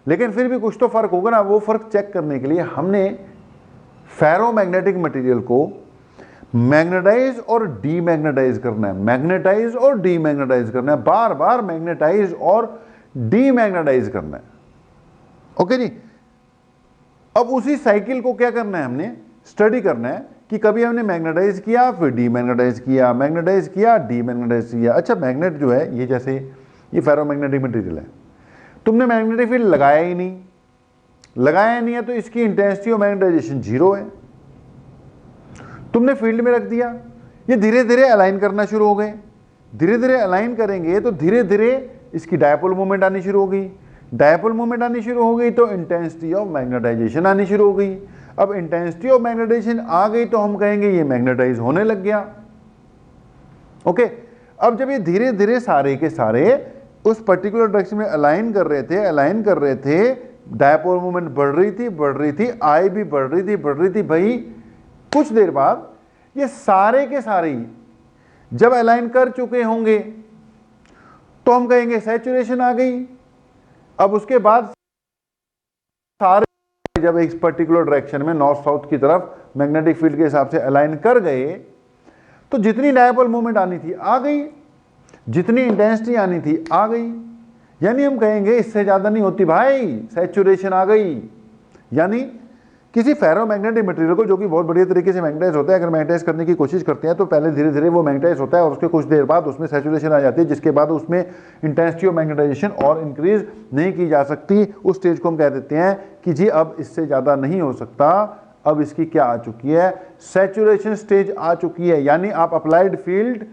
लेकिन फिर भी कुछ तो फर्क होगा ना, वो फर्क चेक करने के लिए हमने फेरोमैग्नेटिक मटेरियल को मैग्नेटाइज और डीमैग्नेटाइज करना है, मैग्नेटाइज और डीमैग्नेटाइज करना है, बार बार मैग्नेटाइज और डीमैग्नेटाइज करना है। ओके जी। अब उसी साइकिल को क्या करना है, हमने स्टडी करना है कि कभी हमने मैग्नेटाइज किया फिर डीमैग्नेटाइज किया, मैग्नेटाइज किया डीमैग्नेटाइज किया। अच्छा मैग्नेट जो है ये जैसे ये फेरोमैग्नेटिक मटेरियल है, तुमने मैग्नेटिक फील्ड लगाया ही नहीं है तो इसकी इंटेंसिटी ऑफ मैग्नेटाइजेशन 0 है। तुमने फील्ड में रख दिया, ये धीरे धीरे अलाइन करना शुरू हो गए, धीरे धीरे अलाइन करेंगे तो धीरे धीरे इसकी डायपोल मूवमेंट आनी शुरू हो गई, डायपोल मूवमेंट आनी शुरू हो गई तो इंटेंसिटी ऑफ मैग्नेटाइजेशन आनी शुरू हो गई। अब इंटेंसिटी ऑफ मैग्नेटाइजेशन आ गई तो हम कहेंगे ये मैग्नेटाइज होने लग गया। ओके। अब जब ये धीरे धीरे सारे के सारे उस पर्टिकुलर डायरेक्शन में अलाइन कर रहे थे, डायपोल मूवमेंट बढ़ रही थी, आई भी बढ़ रही थी भाई, कुछ देर बाद ये सारे के सारे जब अलाइन कर चुके होंगे तो हम कहेंगे सैचुरेशन आ गई। अब उसके बाद सारे जब एक पर्टिकुलर डायरेक्शन में नॉर्थ साउथ की तरफ मैग्नेटिक फील्ड के हिसाब से अलाइन कर गए तो जितनी डायपोल मूवमेंट आनी थी आ गई, जितनी इंटेंसिटी आनी थी आ गई। यानी हम कहेंगे इससे ज्यादा नहीं होती भाई, सैचुरेशन आ गई। यानी किसी फेरोमैग्नेटिक मटेरियल को, जो कि बहुत बढ़िया तरीके से मैग्नेटाइज होता है, अगर मैग्नेटाइज करने की कोशिश करते हैं तो पहले धीरे धीरे वो मैग्नेटाइज होता है और उसके कुछ देर बाद उसमें सैचुरेशन आ जाती है, जिसके बाद उसमें इंटेंसिटी ऑफ मैग्नेटाइजेशन और इंक्रीज नहीं की जा सकती। उस स्टेज को हम कह देते हैं कि जी अब इससे ज़्यादा नहीं हो सकता, अब इसकी क्या आ चुकी है, सैचुरेशन स्टेज आ चुकी है। यानी आप अप्लाइड फील्ड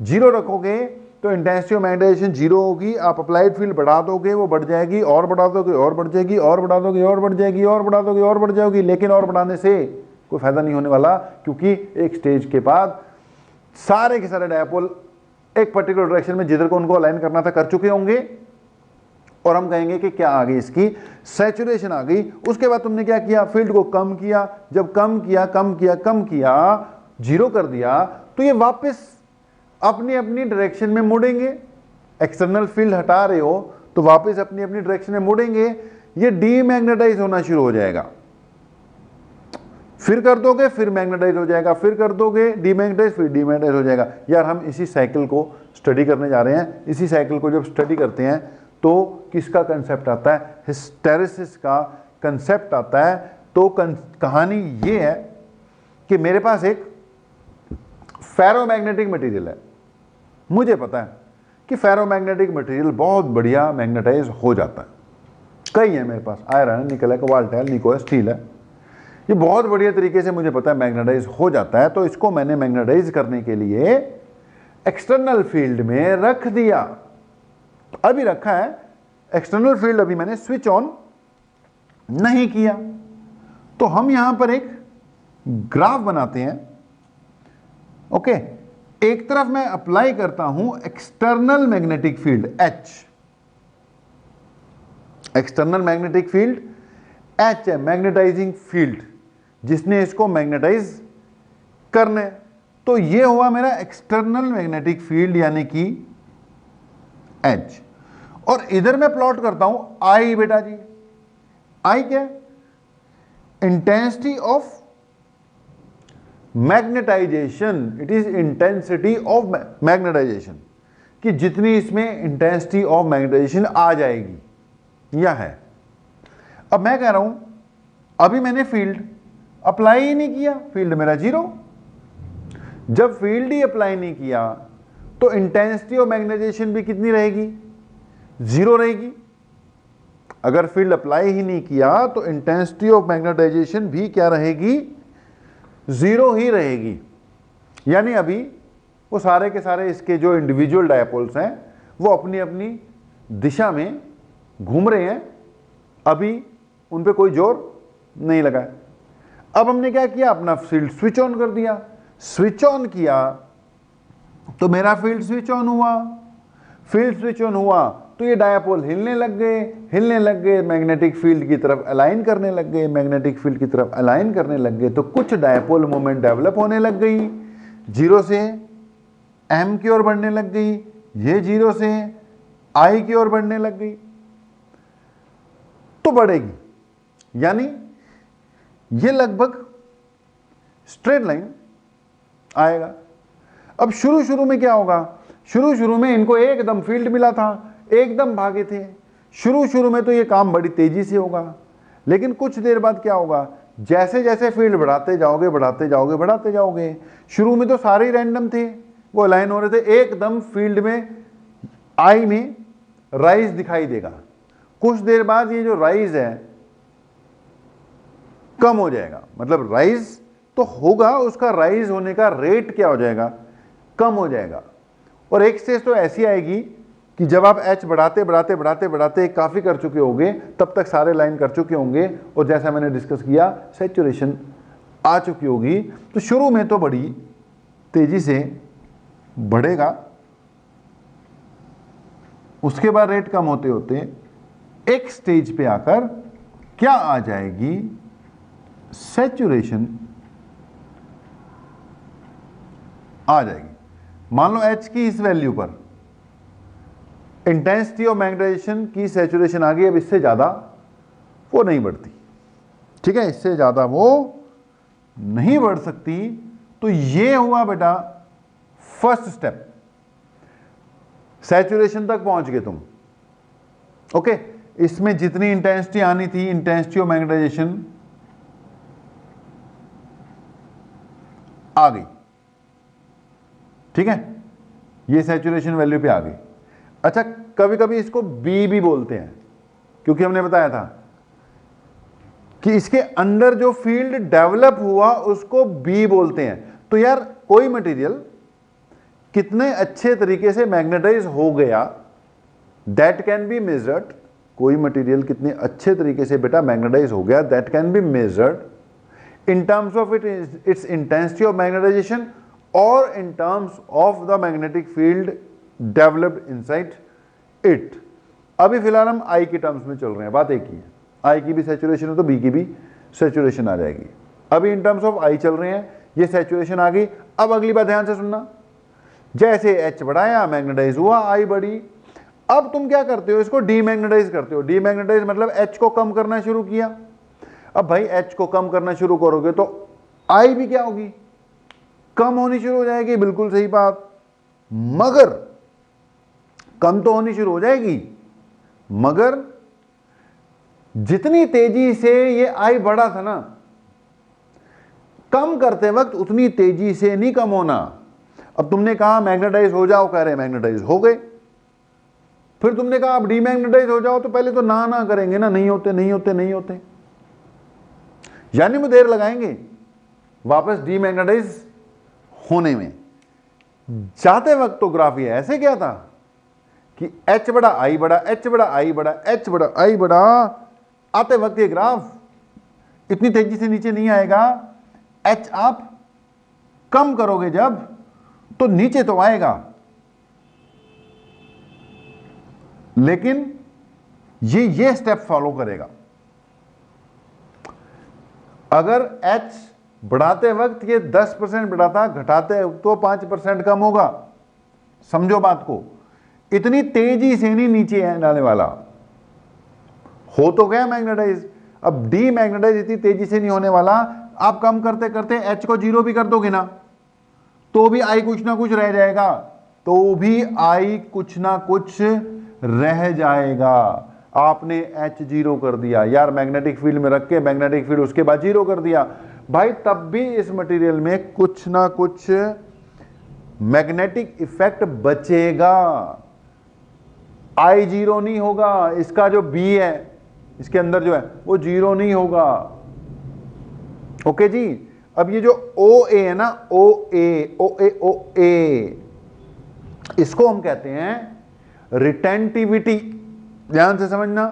0 रखोगे तो इंटेंसिटी ऑफ मैग्नेटाइजेशन 0 होगी, आप अप्लाइड फील्ड बढ़ा दोगे वो बढ़ जाएगी, और बढ़ा दोगे और बढ़ जाएगी, और बढ़ा दोगे और बढ़ जाएगी, और बढ़ा दोगे और बढ़ जाएगी, लेकिन और बढ़ाने से कोई फायदा नहीं होने वाला, क्योंकि एक स्टेज के बाद सारे के सारे डायपोल एक पर्टिकुलर डायरेक्शन में जिधर को उनको अलाइन करना था कर चुके होंगे, और हम कहेंगे कि क्या आ गई, इसकी सैचुरेशन आ गई। उसके बाद तुमने क्या किया, फील्ड को कम किया, जब कम किया कम किया कम किया, 0 कर दिया, तो ये वापस अपनी अपनी डायरेक्शन में मुड़ेंगे। एक्सटर्नल फील्ड हटा रहे हो तो वापस अपनी अपनी डायरेक्शन में मुड़ेंगे, ये डीमैग्नेटाइज होना शुरू हो जाएगा। फिर कर दोगे फिर मैग्नेटाइज हो जाएगा, फिर कर दोगे डीमैग्नेटाइज फिर डीमैग्नेटाइज हो जाएगा। यार हम इसी साइकिल को स्टडी करने जा रहे हैं। इसी साइकिल को जब स्टडी करते हैं तो किसका कंसेप्ट आता है, हिस्टेरेसिस का कंसेप्ट आता है। तो कहानी ये है कि मेरे पास एक फेरोमैग्नेटिक मटेरियल है, मुझे पता है कि फेरोमैग्नेटिक मटेरियल बहुत बढ़िया मैग्नेटाइज हो जाता है। कई है मेरे पास, आयरन है, निकल है, कोबाल्ट है, निको है, स्टील है, ये बहुत बढ़िया तरीके से मुझे पता है मैग्नेटाइज हो जाता है। तो इसको मैंने मैग्नेटाइज करने के लिए एक्सटर्नल फील्ड में रख दिया, अभी रखा है एक्सटर्नल फील्ड, अभी मैंने स्विच ऑन नहीं किया। तो हम यहां पर एक ग्राफ बनाते हैं। ओके, एक तरफ मैं अप्लाई करता हूं external magnetic field H, external magnetic field H है, मैग्नेटाइजिंग फील्ड जिसने इसको मैग्नेटाइज करना है। तो ये हुआ मेरा एक्सटर्नल मैग्नेटिक फील्ड यानी कि H, और इधर मैं प्लॉट करता हूं I बेटा जी। I क्या है, intensity of magnetisation, it is intensity of magnetisation, कि जितनी इसमें इंटेंसिटी ऑफ मैग्नेटाइजेशन आ जाएगी यह है। अब मैं कह रहा हूं अभी मैंने फील्ड अप्लाई ही नहीं किया, फील्ड मेरा 0। जब फील्ड ही अप्लाई नहीं किया तो इंटेंसिटी ऑफ मैग्नेटाइजेशन भी कितनी रहेगी, 0 रहेगी। अगर फील्ड अप्लाई ही नहीं किया तो इंटेंसिटी ऑफ मैग्नेटाइजेशन भी क्या रहेगी, 0 ही रहेगी। यानी अभी वो सारे के सारे इसके जो इंडिविजुअल डायपोल्स हैं वो अपनी अपनी दिशा में घूम रहे हैं, अभी उन पे कोई जोर नहीं लगा है। अब हमने क्या किया, अपना फील्ड स्विच ऑन कर दिया। स्विच ऑन किया तो मेरा फील्ड स्विच ऑन हुआ। फील्ड स्विच ऑन हुआ तो ये डायपोल हिलने लग गए, मैग्नेटिक फील्ड की तरफ अलाइन करने लग गए, मैग्नेटिक फील्ड की तरफ अलाइन करने लग गए। तो कुछ डायपोल मोमेंट डेवलप होने लग गई, 0 से M की ओर बढ़ने लग गई, ये 0 से I की ओर बढ़ने लग गई, तो बढ़ेगी। यानी ये लगभग स्ट्रेट लाइन आएगा। अब शुरू में क्या होगा, शुरू में इनको एकदम फील्ड मिला था, एकदम भागे थे। शुरू में तो ये काम बड़ी तेजी से होगा, लेकिन कुछ देर बाद क्या होगा, जैसे जैसे फील्ड बढ़ाते जाओगे। शुरू में तो सारे रैंडम थे, वो अलाइन हो रहे थे, एकदम फील्ड में आई में राइज दिखाई देगा। कुछ देर बाद ये जो राइज है कम हो जाएगा, मतलब राइज तो होगा, उसका राइज होने का रेट क्या हो जाएगा, कम हो जाएगा। और एक स्टेज तो ऐसी आएगी कि जब आप H बढ़ाते काफी कर चुके होंगे, तब तक सारे लाइन कर चुके होंगे, और जैसा मैंने डिस्कस किया सैचुरेशन आ चुकी होगी। तो शुरू में तो बड़ी तेजी से बढ़ेगा, उसके बाद रेट कम होते होते एक स्टेज पे आकर क्या आ जाएगी, सैचुरेशन आ जाएगी। मान लो H की इस वैल्यू पर इंटेंसिटी ऑफ मैग्नेटाइजेशन की सैचुरेशन आ गई, अब इससे ज्यादा वो नहीं बढ़ती, ठीक है, इससे ज्यादा वो नहीं बढ़ सकती। तो ये हुआ बेटा फर्स्ट स्टेप, सैचुरेशन तक पहुंच गए तुम। ओके, इसमें जितनी इंटेंसिटी आनी थी, इंटेंसिटी ऑफ मैग्नेटाइजेशन आ गई, ठीक है, ये सैचुरेशन वैल्यू पे आ गई। अच्छा, कभी कभी इसको बी भी बोलते हैं, क्योंकि हमने बताया था कि इसके अंदर जो फील्ड डेवलप हुआ उसको बी बोलते हैं। तो यार कोई मटेरियल कितने अच्छे तरीके से मैग्नेटाइज हो गया, दैट कैन बी मेजर्ड। कोई मटेरियल कितने अच्छे तरीके से बेटा मैग्नेटाइज हो गया, that can be measured in terms of its intensity of magnetization और in terms of the magnetic field developed inside it. अभी फिलहाल हम आई के टर्म्स में चल रहे हैं, बात एक ही है, आई की भी सैचुरेशन है तो बी की भी सैचुरेशन आ जाएगी। अभी इन टर्म्स ऑफ आई चल रहे हैं, ये सैचुरेशन आ गई। अब अगली बात ध्यान से सुनना, जैसे एच बढ़ाया मैग्नेटाइज हुआ, आई बढ़ी। अब तुम क्या करते हो, इसको डीमैग्नेटाइज करते हो। डीमैग्नेटाइज मतलब एच को कम करना शुरू किया। अब भाई एच को कम करना शुरू करोगे तो आई भी क्या होगी, कम होनी शुरू हो जाएगी। बिल्कुल सही बात, मगर कम तो होनी शुरू हो जाएगी, मगर जितनी तेजी से ये आई बढ़ा था ना, कम करते वक्त उतनी तेजी से नहीं कम होना। अब तुमने कहा मैग्नेटाइज हो जाओ, कह रहे मैग्नेटाइज हो गए, फिर तुमने कहा अब डीमैग्नेटाइज हो जाओ, तो पहले तो ना करेंगे ना, नहीं होते नहीं होते नहीं होते, यानी वो देर लगाएंगे वापस डीमैग्नेटाइज होने में। जाते वक्त तो ग्राफ ये ऐसे क्या था कि एच बड़ा आई बड़ा, एच बड़ा आई बड़ा, एच बड़ा आई बड़ा। आते वक्त ये ग्राफ इतनी तेजी से नीचे नहीं आएगा। एच आप कम करोगे जब, तो नीचे तो आएगा, लेकिन ये स्टेप फॉलो करेगा। अगर एच बढ़ाते वक्त ये 10% बढ़ाता, घटाते तो 5% कम होगा। समझो बात को, इतनी तेजी से नहीं नीचे आने वाला। हो तो गया मैग्नेटाइज, अब डीमैग्नेटाइज इतनी तेजी से नहीं होने वाला। आप कम करते करते एच को 0 भी कर दोगे ना, तो भी आई कुछ ना कुछ रह जाएगा, तो भी आई कुछ ना कुछ रह जाएगा। आपने एच 0 कर दिया यार, मैग्नेटिक फील्ड में रख के मैग्नेटिक फील्ड उसके बाद 0 कर दिया भाई, तब भी इस मटेरियल में कुछ ना कुछ मैग्नेटिक इफेक्ट बचेगा। आई 0 नहीं होगा, इसका जो बी है इसके अंदर जो है वो 0 नहीं होगा। ओके जी। अब ये जो ओ ए है ना, ओ ए, इसको हम कहते हैं रिटेंटिविटी। ध्यान से समझना,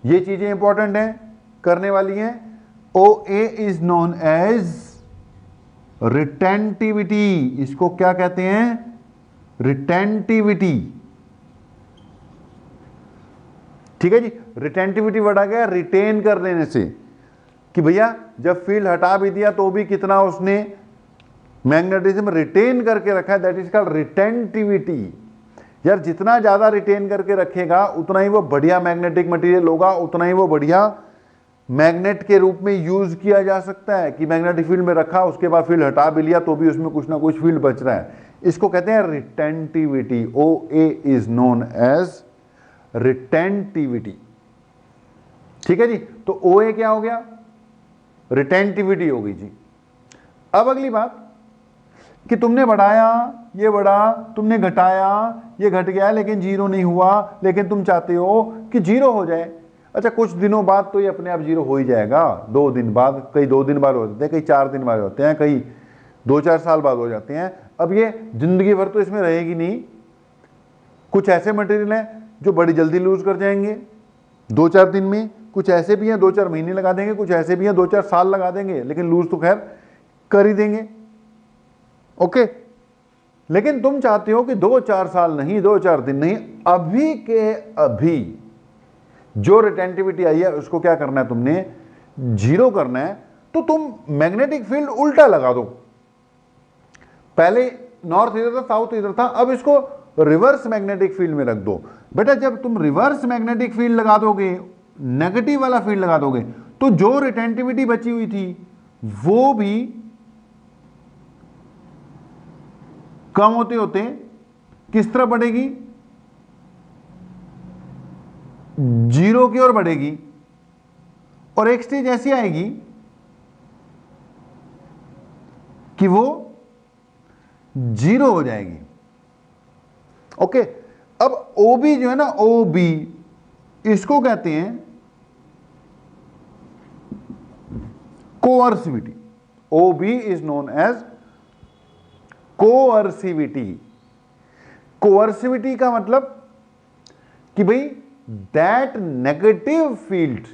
ये चीजें इंपॉर्टेंट हैं, करने वाली हैं। ओ A is known as retentivity. इसको क्या कहते हैं, रिटेंटिविटी। ठीक है जी। रिटेंटिविटी वर्ड आ गया रिटेन कर लेने से, कि भैया जब फील्ड हटा भी दिया तो भी कितना उसने मैग्नेटिज्म रिटेन करके रखा है, दैट इज कॉल्ड रिटेंटिविटी। यार जितना ज्यादा रिटेन करके रखेगा उतना ही वो बढ़िया मैग्नेटिक मटेरियल होगा, उतना ही वो बढ़िया मैग्नेट के रूप में यूज किया जा सकता है। कि मैग्नेटिक फील्ड में रखा, उसके बाद फील्ड हटा भी लिया तो भी उसमें कुछ ना कुछ फील्ड बच रहा है। इसको कहते हैं retentivity. O A is known as retentivity. ठीक है जी। तो ओ ए क्या हो गया, रिटेंटिविटी हो गई जी। अब अगली बात कि तुमने बढ़ाया, ये बढ़ा, तुमने घटाया, ये घट गया लेकिन 0 नहीं हुआ, लेकिन तुम चाहते हो कि 0 हो जाए। अच्छा, कुछ दिनों बाद तो ये अपने आप 0 हो ही जाएगा, 2 दिन बाद, कई 2 दिन बाद हो जाते हैं, कई 4 दिन बाद होते हैं, कई 2-4 साल बाद हो जाते हैं। अब ये जिंदगी भर तो इसमें रहेगी नहीं। कुछ ऐसे मटेरियल हैं जो बड़ी जल्दी लूज कर जाएंगे 2-4 दिन में, कुछ ऐसे भी हैं 2-4 महीने लगा देंगे, कुछ ऐसे भी हैं 2-4 साल लगा देंगे, लेकिन लूज तो खैर कर ही देंगे। ओके, लेकिन तुम चाहते हो कि 2-4 साल नहीं, 2-4 दिन नहीं, अभी के अभी जो रिटेंटिविटी आई है उसको क्या करना है, तुमने 0 करना है। तो तुम मैग्नेटिक फील्ड उल्टा लगा दो। पहले नॉर्थ इधर था, साउथ इधर था, अब इसको रिवर्स मैग्नेटिक फील्ड में रख दो। बेटा जब तुम रिवर्स मैग्नेटिक फील्ड लगा दोगे, नेगेटिव वाला फील्ड लगा दोगे, तो जो रिटेंटिविटी बची हुई थी वो भी कम होते होते किस तरह बढ़ेगी, 0 की ओर बढ़ेगी। और एक स्टेज ऐसी आएगी कि वो 0 हो जाएगी। ओके, अब OB जो है ना, OB इसको कहते हैं coercivity. OB is known as coercivity. Coercivity का मतलब कि भाई that negative field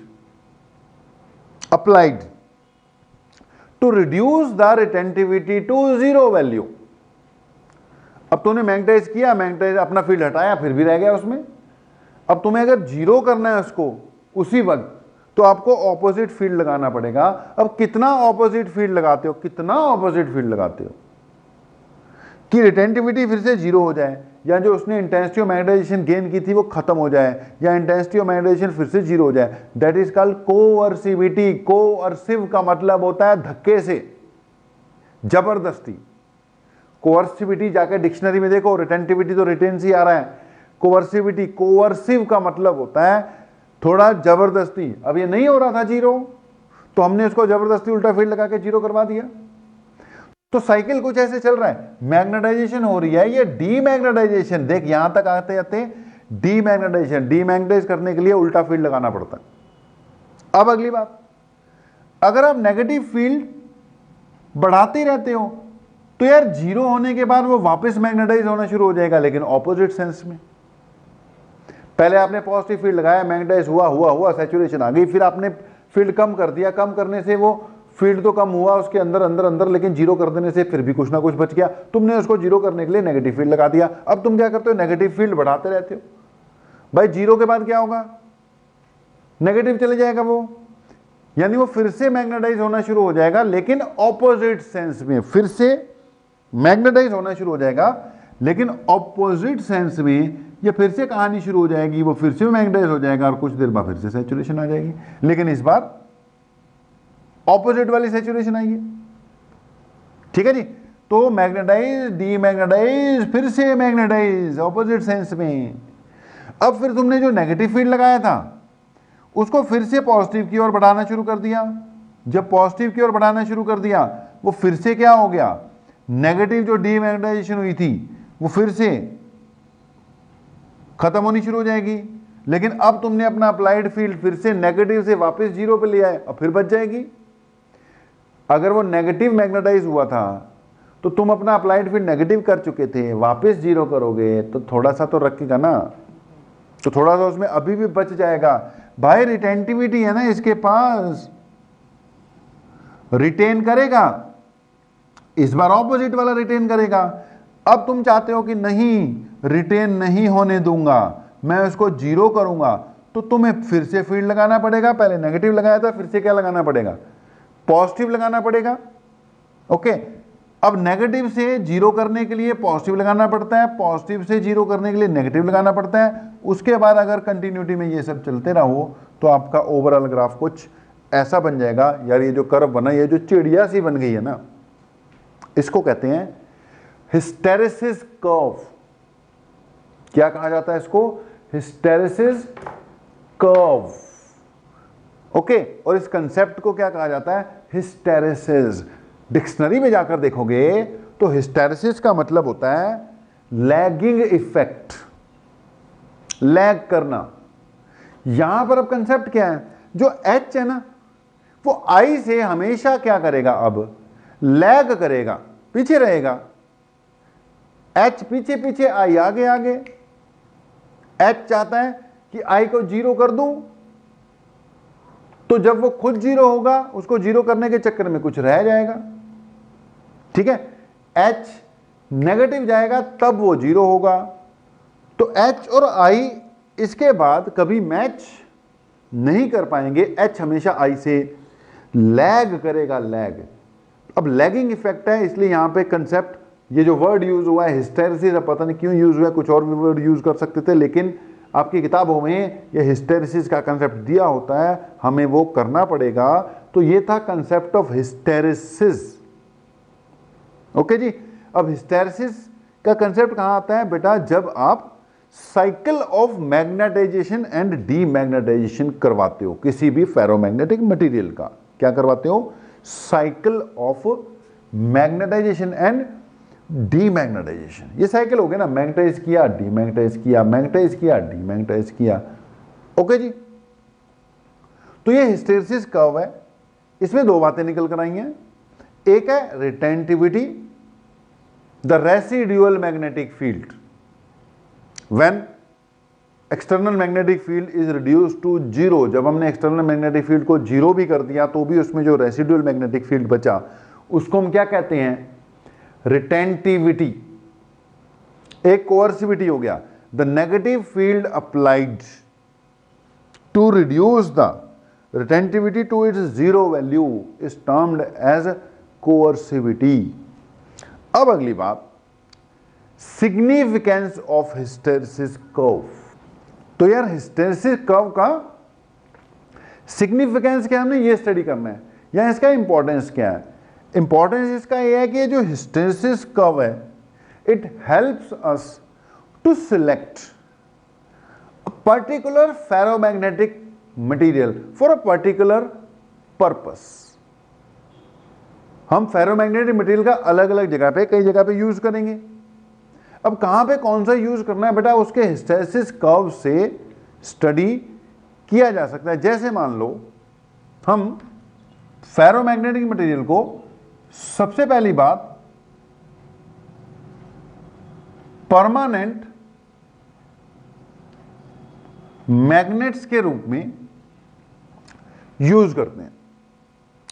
applied to reduce the retentivity to 0 value. अब तूने मैग्नेटाइज किया, मैग्नेटाइज अपना फील्ड हटाया, फिर भी रह गया उसमें। अब तुम्हें अगर 0 करना है उसको उसी वक्त, तो आपको ऑपोजिट फील्ड लगाना पड़ेगा। अब कितना ऑपोजिट फील्ड लगाते हो, कितना ऑपोजिट फील्ड लगाते हो कि रिटेंटिविटी फिर से 0 हो जाए, या जो उसने इंटेंसिटी ऑफ मैग्नेटाइजेशन गेन की थी वो खत्म हो जाए, या इंटेंसिटी ऑफ मैग्नेटाइजेशन फिर से 0 हो जाए। That is called coercivity. Coercive का मतलब होता है धक्के से, जबरदस्ती। कोअर्सिविटी जाके डिक्शनरी में देखो, रिटेंटिविटी तो रिटेन से आ रहा है, कोअर्सिविटी, कोअर्सिव का मतलब होता है थोड़ा जबरदस्ती। अब ये नहीं हो रहा था 0, तो हमने इसको जबरदस्ती उल्टा फील्ड लगा के 0 करवा दिया। तो साइकिल कुछ ऐसे चल रहा है, मैग्नेटाइजेशन हो रही है, ये डीमैग्नेटाइजेशन। देख यहां तक आते आते डीमैग्नेटाइजेशन, डीमैग्नेटाइज करने के लिए उल्टा फील्ड लगाना पड़ता है। अब अगली बात, अगर आप नेगेटिव फील्ड बढ़ाते रहते हो तो यार 0 होने के बाद वो वापस मैग्नेटाइज होना शुरू हो जाएगा, लेकिन ऑपोजिट सेंस में। पहले आपने पॉजिटिव फील्ड लगाया, मैग्नेटाइज हुआ, सैचुरेशन आ गई, फिर आपने फील्ड कम कर दिया, कम करने से वो फील्ड तो कम हुआ उसके अंदर अंदर अंदर, लेकिन 0 कर देने से फिर भी कुछ ना कुछ बच गया। तुमने उसको 0 करने के लिए नेगेटिव फील्ड लगा दिया। अब तुम क्या करते हो, नेगेटिव फील्ड बढ़ाते रहते हो। भाई 0 के बाद क्या होगा, नेगेटिव चले जाएगा वो, यानी वो फिर से मैग्नेटाइज होना शुरू हो जाएगा, लेकिन ऑपोजिट सेंस में। फिर से मैग्नेटाइज होना शुरू हो जाएगा, लेकिन ऑपोजिट सेंस में। ये फिर से कहानी शुरू हो जाएगी, वो फिर से मैग्नेटाइज हो जाएगा और कुछ देर बाद फिर से सैचुरेशन आ जाएगी, लेकिन इस बार ऑपोजिट वाली सैचुरेशन आई है। ठीक है जी, तो मैग्नेटाइज, डीमैग्नेटाइज, फिर से मैग्नेटाइज, ऑपोजिट सेंस में। अब फिर तुमने जो नेगेटिव फील्ड लगाया था उसको फिर से पॉजिटिव की ओर बढ़ाना शुरू कर दिया। जब पॉजिटिव की ओर बढ़ाना शुरू कर दिया, वो फिर से क्या हो गया, नेगेटिव जो डीमैग्नेटाइजेशन हुई थी वो फिर से खत्म होनी शुरू हो जाएगी। लेकिन अब तुमने अपना अप्लाइड फील्ड फिर से नेगेटिव से वापस 0 पे ले आए, और फिर बच जाएगी। अगर वो नेगेटिव मैग्नेटाइज हुआ था तो तुम अपना अप्लाइड फील्ड नेगेटिव कर चुके थे, वापस 0 करोगे तो थोड़ा सा तो रखेगा ना, तो थोड़ा सा उसमें अभी भी बच जाएगा। भाई रिटेंटिविटी है ना इसके पास, रिटेन करेगा, इस बार ऑपोजिट वाला रिटेन करेगा। अब तुम चाहते हो कि नहीं, रिटेन नहीं होने दूंगा, मैं उसको 0 करूंगा, तो तुम्हें फिर से फील्ड लगाना पड़ेगा। पहले नेगेटिव लगाया था, फिर से क्या लगाना पड़ेगा, पॉजिटिव लगाना पड़ेगा। ओके, अब नेगेटिव से 0 करने के लिए पॉजिटिव लगाना पड़ता है, पॉजिटिव से 0 करने के लिए नेगेटिव लगाना पड़ता है। उसके बाद अगर कंटिन्यूटी में ये सब चलते रहो तो आपका ओवरऑल ग्राफ कुछ ऐसा बन जाएगा। यार ये जो कर्व बना, ये जो चिड़िया सी बन गई है ना, इसको कहते हैं हिस्टेरेसिस कर्व। क्या कहा जाता है इसको, हिस्टेरेसिस कर्व। ओके, और इस कंसेप्ट को क्या कहा जाता है, हिस्टेरेसिस। डिक्शनरी में जाकर देखोगे तो हिस्टेरेसिस का मतलब होता है लैगिंग इफेक्ट, लैग करना। यहां पर अब कंसेप्ट क्या है, जो H है ना वो I से हमेशा क्या करेगा, अब लैग करेगा, पीछे रहेगा। H पीछे पीछे, I आगे आगे। H चाहता है कि I को 0 कर दूं, तो जब वो खुद 0 होगा, उसको 0 करने के चक्कर में कुछ रह जाएगा। ठीक है, H नेगेटिव जाएगा तब वो 0 होगा। तो H और I इसके बाद कभी मैच नहीं कर पाएंगे। H हमेशा I से लैग करेगा, लैग। अब लैगिंग इफेक्ट है, इसलिए यहां पे कंसेप्ट, ये जो वर्ड यूज हुआ है हिस्टेरेसिस, अब पता नहीं क्यों यूज हुआ है, कुछ और भी वर्ड यूज कर सकते थे, लेकिन आपकी किताबों में ये हिस्टेरेसिस का कंसेप्ट दिया होता है, हमें वो करना पड़ेगा। तो ये था कंसेप्ट ऑफ हिस्टेरेसिस। ओके जी, अब हिस्टेरेसिस का कंसेप्ट कहां आता है बेटा, जब आप cycle of magnetization and demagnetization करवाते हो किसी भी फेरोमैग्नेटिक मटेरियल का। क्या करवाते हो, cycle of magnetization and demagnetization. ये साइकिल हो गया ना, मैग्नेटाइज किया, डीमैग्नेटाइज किया, मैग्नेटाइज किया, डीमैग्नेटाइज किया। ओके जी। तो ये हिस्टैरिसीस कर्व है, इसमें दो बातें निकल कर आई हैं। एक है retentivity, the residual magnetic field when external magnetic field is reduce to zero. जब हमने एक्सटर्नल मैग्नेटिक फील्ड को जीरो भी कर दिया तो भी उसमें जो रेसिडुअल मैग्नेटिक फील्ड बचा उसको हम क्या कहते हैं? रिटेंटिविटी। एक कोअर्सिविटी हो गया, the negative field applied to reduce the retentivity to its zero value is termed as coercivity. अब अगली बात, सिग्निफिकेंस ऑफ हिस्टैरिसीस कर्व। तो यार हिस्टैरिसीस कर्व का सिग्निफिकेंस क्या, हमने ये स्टडी करना है, या इसका इंपॉर्टेंस क्या है? इंपॉर्टेंस इसका ये है कि जो हिस्टैरिसीस कर्व है it helps us to select a particular ferromagnetic material for a particular purpose. हम फेरोमैग्नेटिक मटेरियल का अलग अलग जगह पे, कई जगह पे यूज करेंगे। अब कहां पे कौन सा यूज करना है बेटा, उसके हिस्टैरिसीस कर्व से स्टडी किया जा सकता है। जैसे मान लो हम फेरोमैग्नेटिक मटेरियल को सबसे पहली बात परमानेंट मैग्नेट्स के रूप में यूज करते हैं।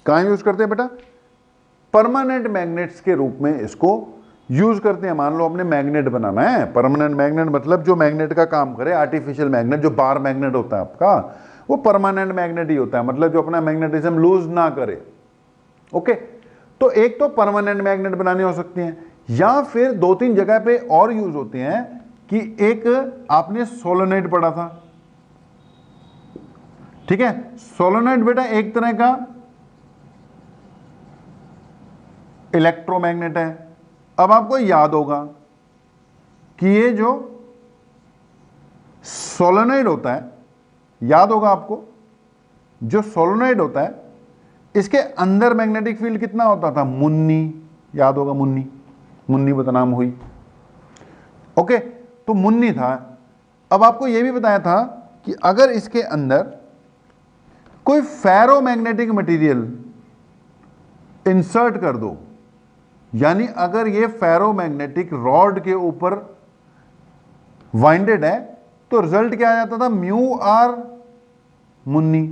कहां यूज करते हैं बेटा? परमानेंट मैग्नेट्स के रूप में इसको यूज करते हैं। मान लो हमने मैग्नेट बनाना है, परमानेंट मैग्नेट मतलब जो मैग्नेट का काम करे। आर्टिफिशियल मैग्नेट जो बार मैग्नेट होता है आपका, वो परमानेंट मैग्नेट ही होता है, मतलब जो अपना मैग्नेटिज्म लूज ना करे। ओके, तो एक तो परमानेंट मैग्नेट बनाने हो सकते हैं, या फिर दो तीन जगह पे और यूज होते हैं कि एक आपने सोलोनाइड पढ़ा था, ठीक है। सोलोनाइड बेटा एक तरह का इलेक्ट्रोमैग्नेट है। अब आपको याद होगा कि ये जो सोलोनाइड होता है, याद होगा आपको, जो सोलोनाइड होता है इसके अंदर मैग्नेटिक फील्ड कितना होता था? मुन्नी, याद होगा, मुन्नी, मुन्नी बदनाम हुई। ओके, तो मुन्नी था। अब आपको यह भी बताया था कि अगर इसके अंदर कोई फेरोमैग्नेटिक मटेरियल इंसर्ट कर दो, यानी अगर ये फेरोमैग्नेटिक रॉड के ऊपर वाइंडेड है, तो रिजल्ट क्या आ जाता था? म्यू आर मुन्नी,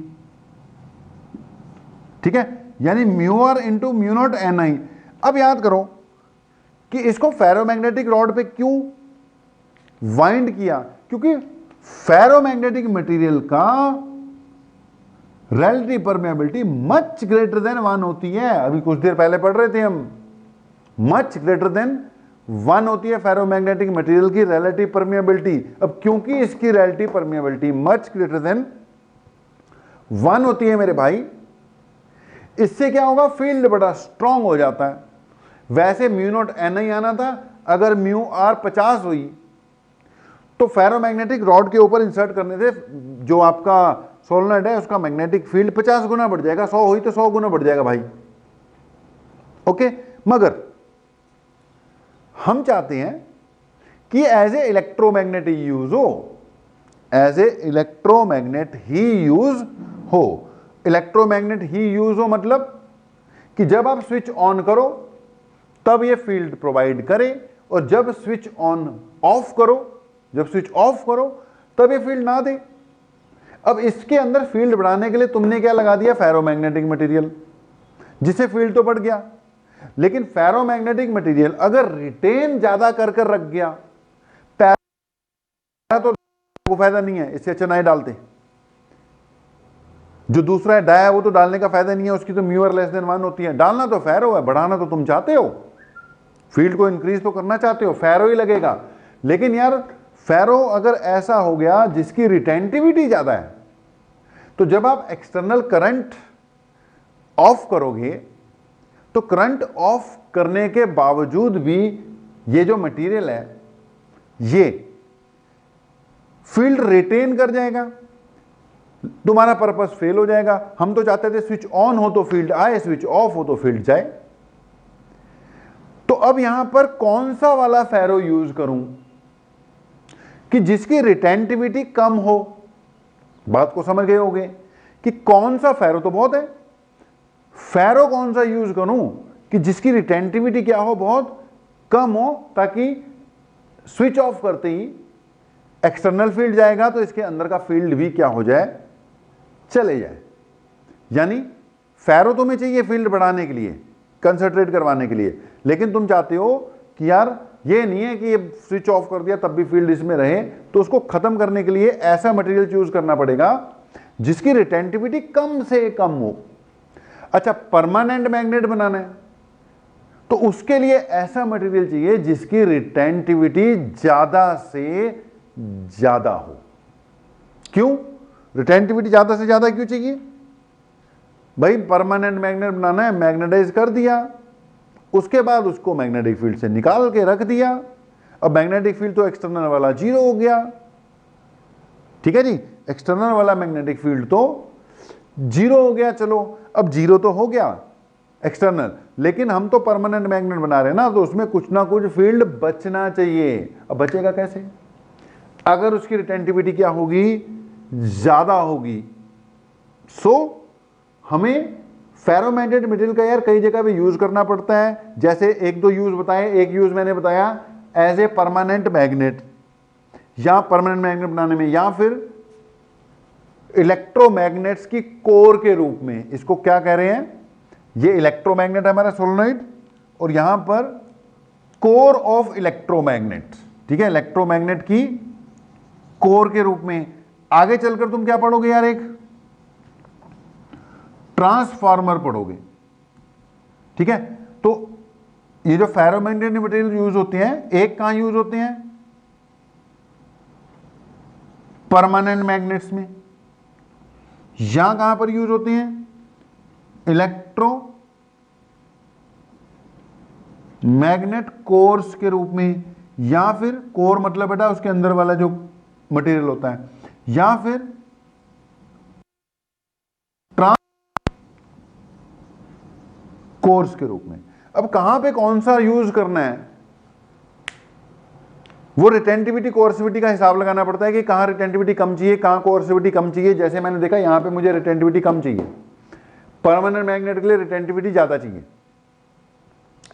ठीक है, यानी mu R into mu naught N I. अब याद करो कि इसको फेरोमैग्नेटिक रॉड पे क्यों वाइंड किया? क्योंकि फेरोमैग्नेटिक मटेरियल का relative permeability much greater than 1 होती है। अभी कुछ देर पहले पढ़ रहे थे हम, मच ग्रेटर देन 1 होती है फेरोमैग्नेटिक मटेरियल की रिलेटिव परमेबिलिटी। अब क्योंकि इसकी relative permeability much greater than 1 होती है मेरे भाई, इससे क्या होगा? फील्ड बड़ा स्ट्रांग हो जाता है। वैसे म्यू नॉट एन आई आना था, अगर म्यू आर 50 हुई तो फेरोमैग्नेटिक रॉड के ऊपर इंसर्ट करने से जो आपका सोलेनॉइड है उसका मैग्नेटिक फील्ड 50 गुना बढ़ जाएगा। 100 हुई तो 100 गुना बढ़ जाएगा भाई। ओके, मगर हम चाहते हैं कि एज ए इलेक्ट्रोमैग्नेट यूज हो, एज ए इलेक्ट्रोमैग्नेट ही यूज हो। इलेक्ट्रोमैग्नेट ही यूज हो मतलब कि जब आप स्विच ऑन करो तब ये फील्ड प्रोवाइड करे, और जब स्विच ऑन ऑफ करो, जब स्विच ऑफ करो तब ये फील्ड ना दे। अब इसके अंदर फील्ड बढ़ाने के लिए तुमने क्या लगा दिया? फेरोमैग्नेटिक मटेरियल, जिससे फील्ड तो बढ़ गया। लेकिन फेरोमैग्नेटिक मटेरियल अगर रिटेन ज्यादा कर रख गया, तो को फायदा नहीं है, इससे अच्छा ना ही डालते। जो दूसरा है डाया, वो तो डालने का फायदा नहीं है, उसकी तो म्यू आर लेस देन 1 होती है। डालना तो फेरो है, बढ़ाना तो तुम चाहते हो, फील्ड को इंक्रीज तो करना चाहते हो, फेरो ही लगेगा। लेकिन यार फेरो अगर ऐसा हो गया जिसकी रिटेंटिविटी ज्यादा है, तो जब आप एक्सटर्नल करंट ऑफ करोगे तो करंट ऑफ करने के बावजूद भी ये जो मटेरियल है ये फील्ड रिटेन कर जाएगा, तुम्हारा पर्पस फेल हो जाएगा। हम तो चाहते थे स्विच ऑन हो तो फील्ड आए, स्विच ऑफ हो तो फील्ड जाए। तो अब यहां पर कौन सा वाला फेरो यूज करूं कि जिसकी रिटेंटिविटी कम हो? बात को समझ गए होंगे कि कौन सा फेरो, तो बहुत है, फेरो कौन सा यूज करूं कि जिसकी रिटेंटिविटी क्या हो, बहुत कम हो, ताकि स्विच ऑफ करते ही एक्सटर्नल फील्ड जाएगा तो इसके अंदर का फील्ड भी क्या हो जाए, चले जाए। यानी फेरो तुम्हें चाहिए फील्ड बढ़ाने के लिए, कंसंट्रेट करवाने के लिए, लेकिन तुम चाहते हो कि यार ये नहीं है कि ये स्विच ऑफ कर दिया तब भी फील्ड इसमें रहे, तो उसको खत्म करने के लिए ऐसा मटेरियल चूज करना पड़ेगा जिसकी रिटेंटिविटी कम से कम हो। अच्छा, परमानेंट मैग्नेट बनाना है तो उसके लिए ऐसा मटेरियल चाहिए जिसकी रिटेंटिविटी ज्यादा से ज्यादा हो। क्यों रिटेंटिविटी ज्यादा से ज्यादा क्यों चाहिए भाई? परमानेंट मैग्नेट बनाना है, मैग्नेटाइज कर दिया, उसके बाद उसको मैग्नेटिक फील्ड से निकाल के रख दिया, अब मैग्नेटिक फील्ड तो एक्सटर्नल वाला जीरो हो गया, ठीक है जी, एक्सटर्नल वाला मैग्नेटिक फील्ड तो जीरो हो गया। चलो अब जीरो तो हो गया एक्सटर्नल, लेकिन हम तो परमानेंट मैग्नेट बना रहे हैं ना, तो उसमें कुछ ना कुछ फील्ड बचना चाहिए। अब बचेगा कैसे? अगर उसकी रिटेंटिविटी क्या होगी, ज्यादा होगी। सो हमें फेरोमैग्नेटिक मटेरियल का यार कई जगह पे यूज करना पड़ता है, जैसे एक दो यूज बताए। एक यूज मैंने बताया एज ए परमानेंट मैग्नेट, या परमानेंट मैग्नेट बनाने में, या फिर इलेक्ट्रोमैग्नेट्स की कोर के रूप में। इसको क्या कह रहे हैं, ये इलेक्ट्रोमैग्नेट है हमारा सोलेनॉइड, और यहां पर कोर ऑफ इलेक्ट्रोमैग्नेट, ठीक है, इलेक्ट्रोमैग्नेट की कोर के रूप में। आगे चलकर तुम क्या पढ़ोगे यार, एक ट्रांसफार्मर पढ़ोगे, ठीक है। तो ये जो फेरोमैग्नेटिक मटेरियल यूज होते हैं, एक कहां यूज होते हैं, परमानेंट मैग्नेट्स में, यहां कहां पर यूज होते हैं, इलेक्ट्रो मैग्नेट कोर्स के रूप में, या फिर कोर मतलब बेटा उसके अंदर वाला जो मटेरियल होता है, या फिर कोर्स के रूप में। अब कहां पे कौन सा यूज करना है, वो रिटेंटिविटी कोर्सिविटी का हिसाब लगाना पड़ता है कि कहां रिटेंटिविटी कम चाहिए, कहां कोर्सिविटी कम चाहिए। जैसे मैंने देखा यहां पे मुझे रिटेंटिविटी कम चाहिए, परमानेंट मैग्नेट के लिए रिटेंटिविटी ज्यादा चाहिए।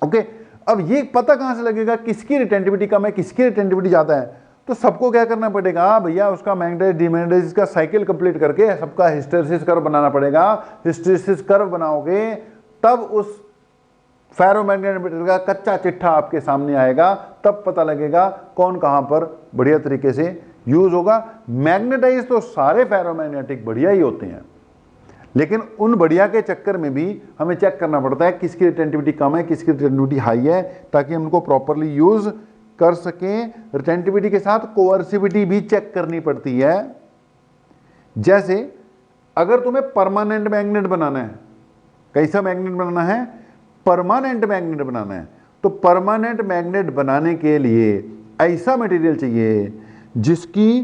ओके, अब ये पता कहां से लगेगा किसकी रिटेंटिविटी कम है, किसकी रिटेंटिविटी ज्यादा है? तो सबको क्या करना पड़ेगा भैया, उसका मैग्नेटाइज डिमैग्नेटाइज का साइकिल कंप्लीट करके सबका हिस्टैरिसीस कर्व बनाना पड़ेगा। हिस्टैरिसीस कर्व बनाओगे तब उस फेरोमैग्नेटिक मटेरियल का कच्चा चिट्ठा आपके सामने आएगा, तब पता लगेगा कौन कहां पर बढ़िया तरीके से यूज होगा। मैग्नेटाइज तो सारे फेरोमैग्नेटिक बढ़िया ही होते हैं, लेकिन उन बढ़िया के चक्कर में भी हमें चेक करना पड़ता है किसकी रिटेंटिविटी कम है, किसकी रिटेंटिविटी हाई है, ताकि हम उनको प्रॉपरली यूज कर सकें। रिटेंटिविटी के साथ कोअर्सिविटी भी चेक करनी पड़ती है। जैसे अगर तुम्हें परमानेंट मैग्नेट बनाना है, कैसा मैग्नेट बनाना है, परमानेंट मैग्नेट बनाना है, तो परमानेंट मैग्नेट बनाने के लिए ऐसा मटेरियल चाहिए जिसकी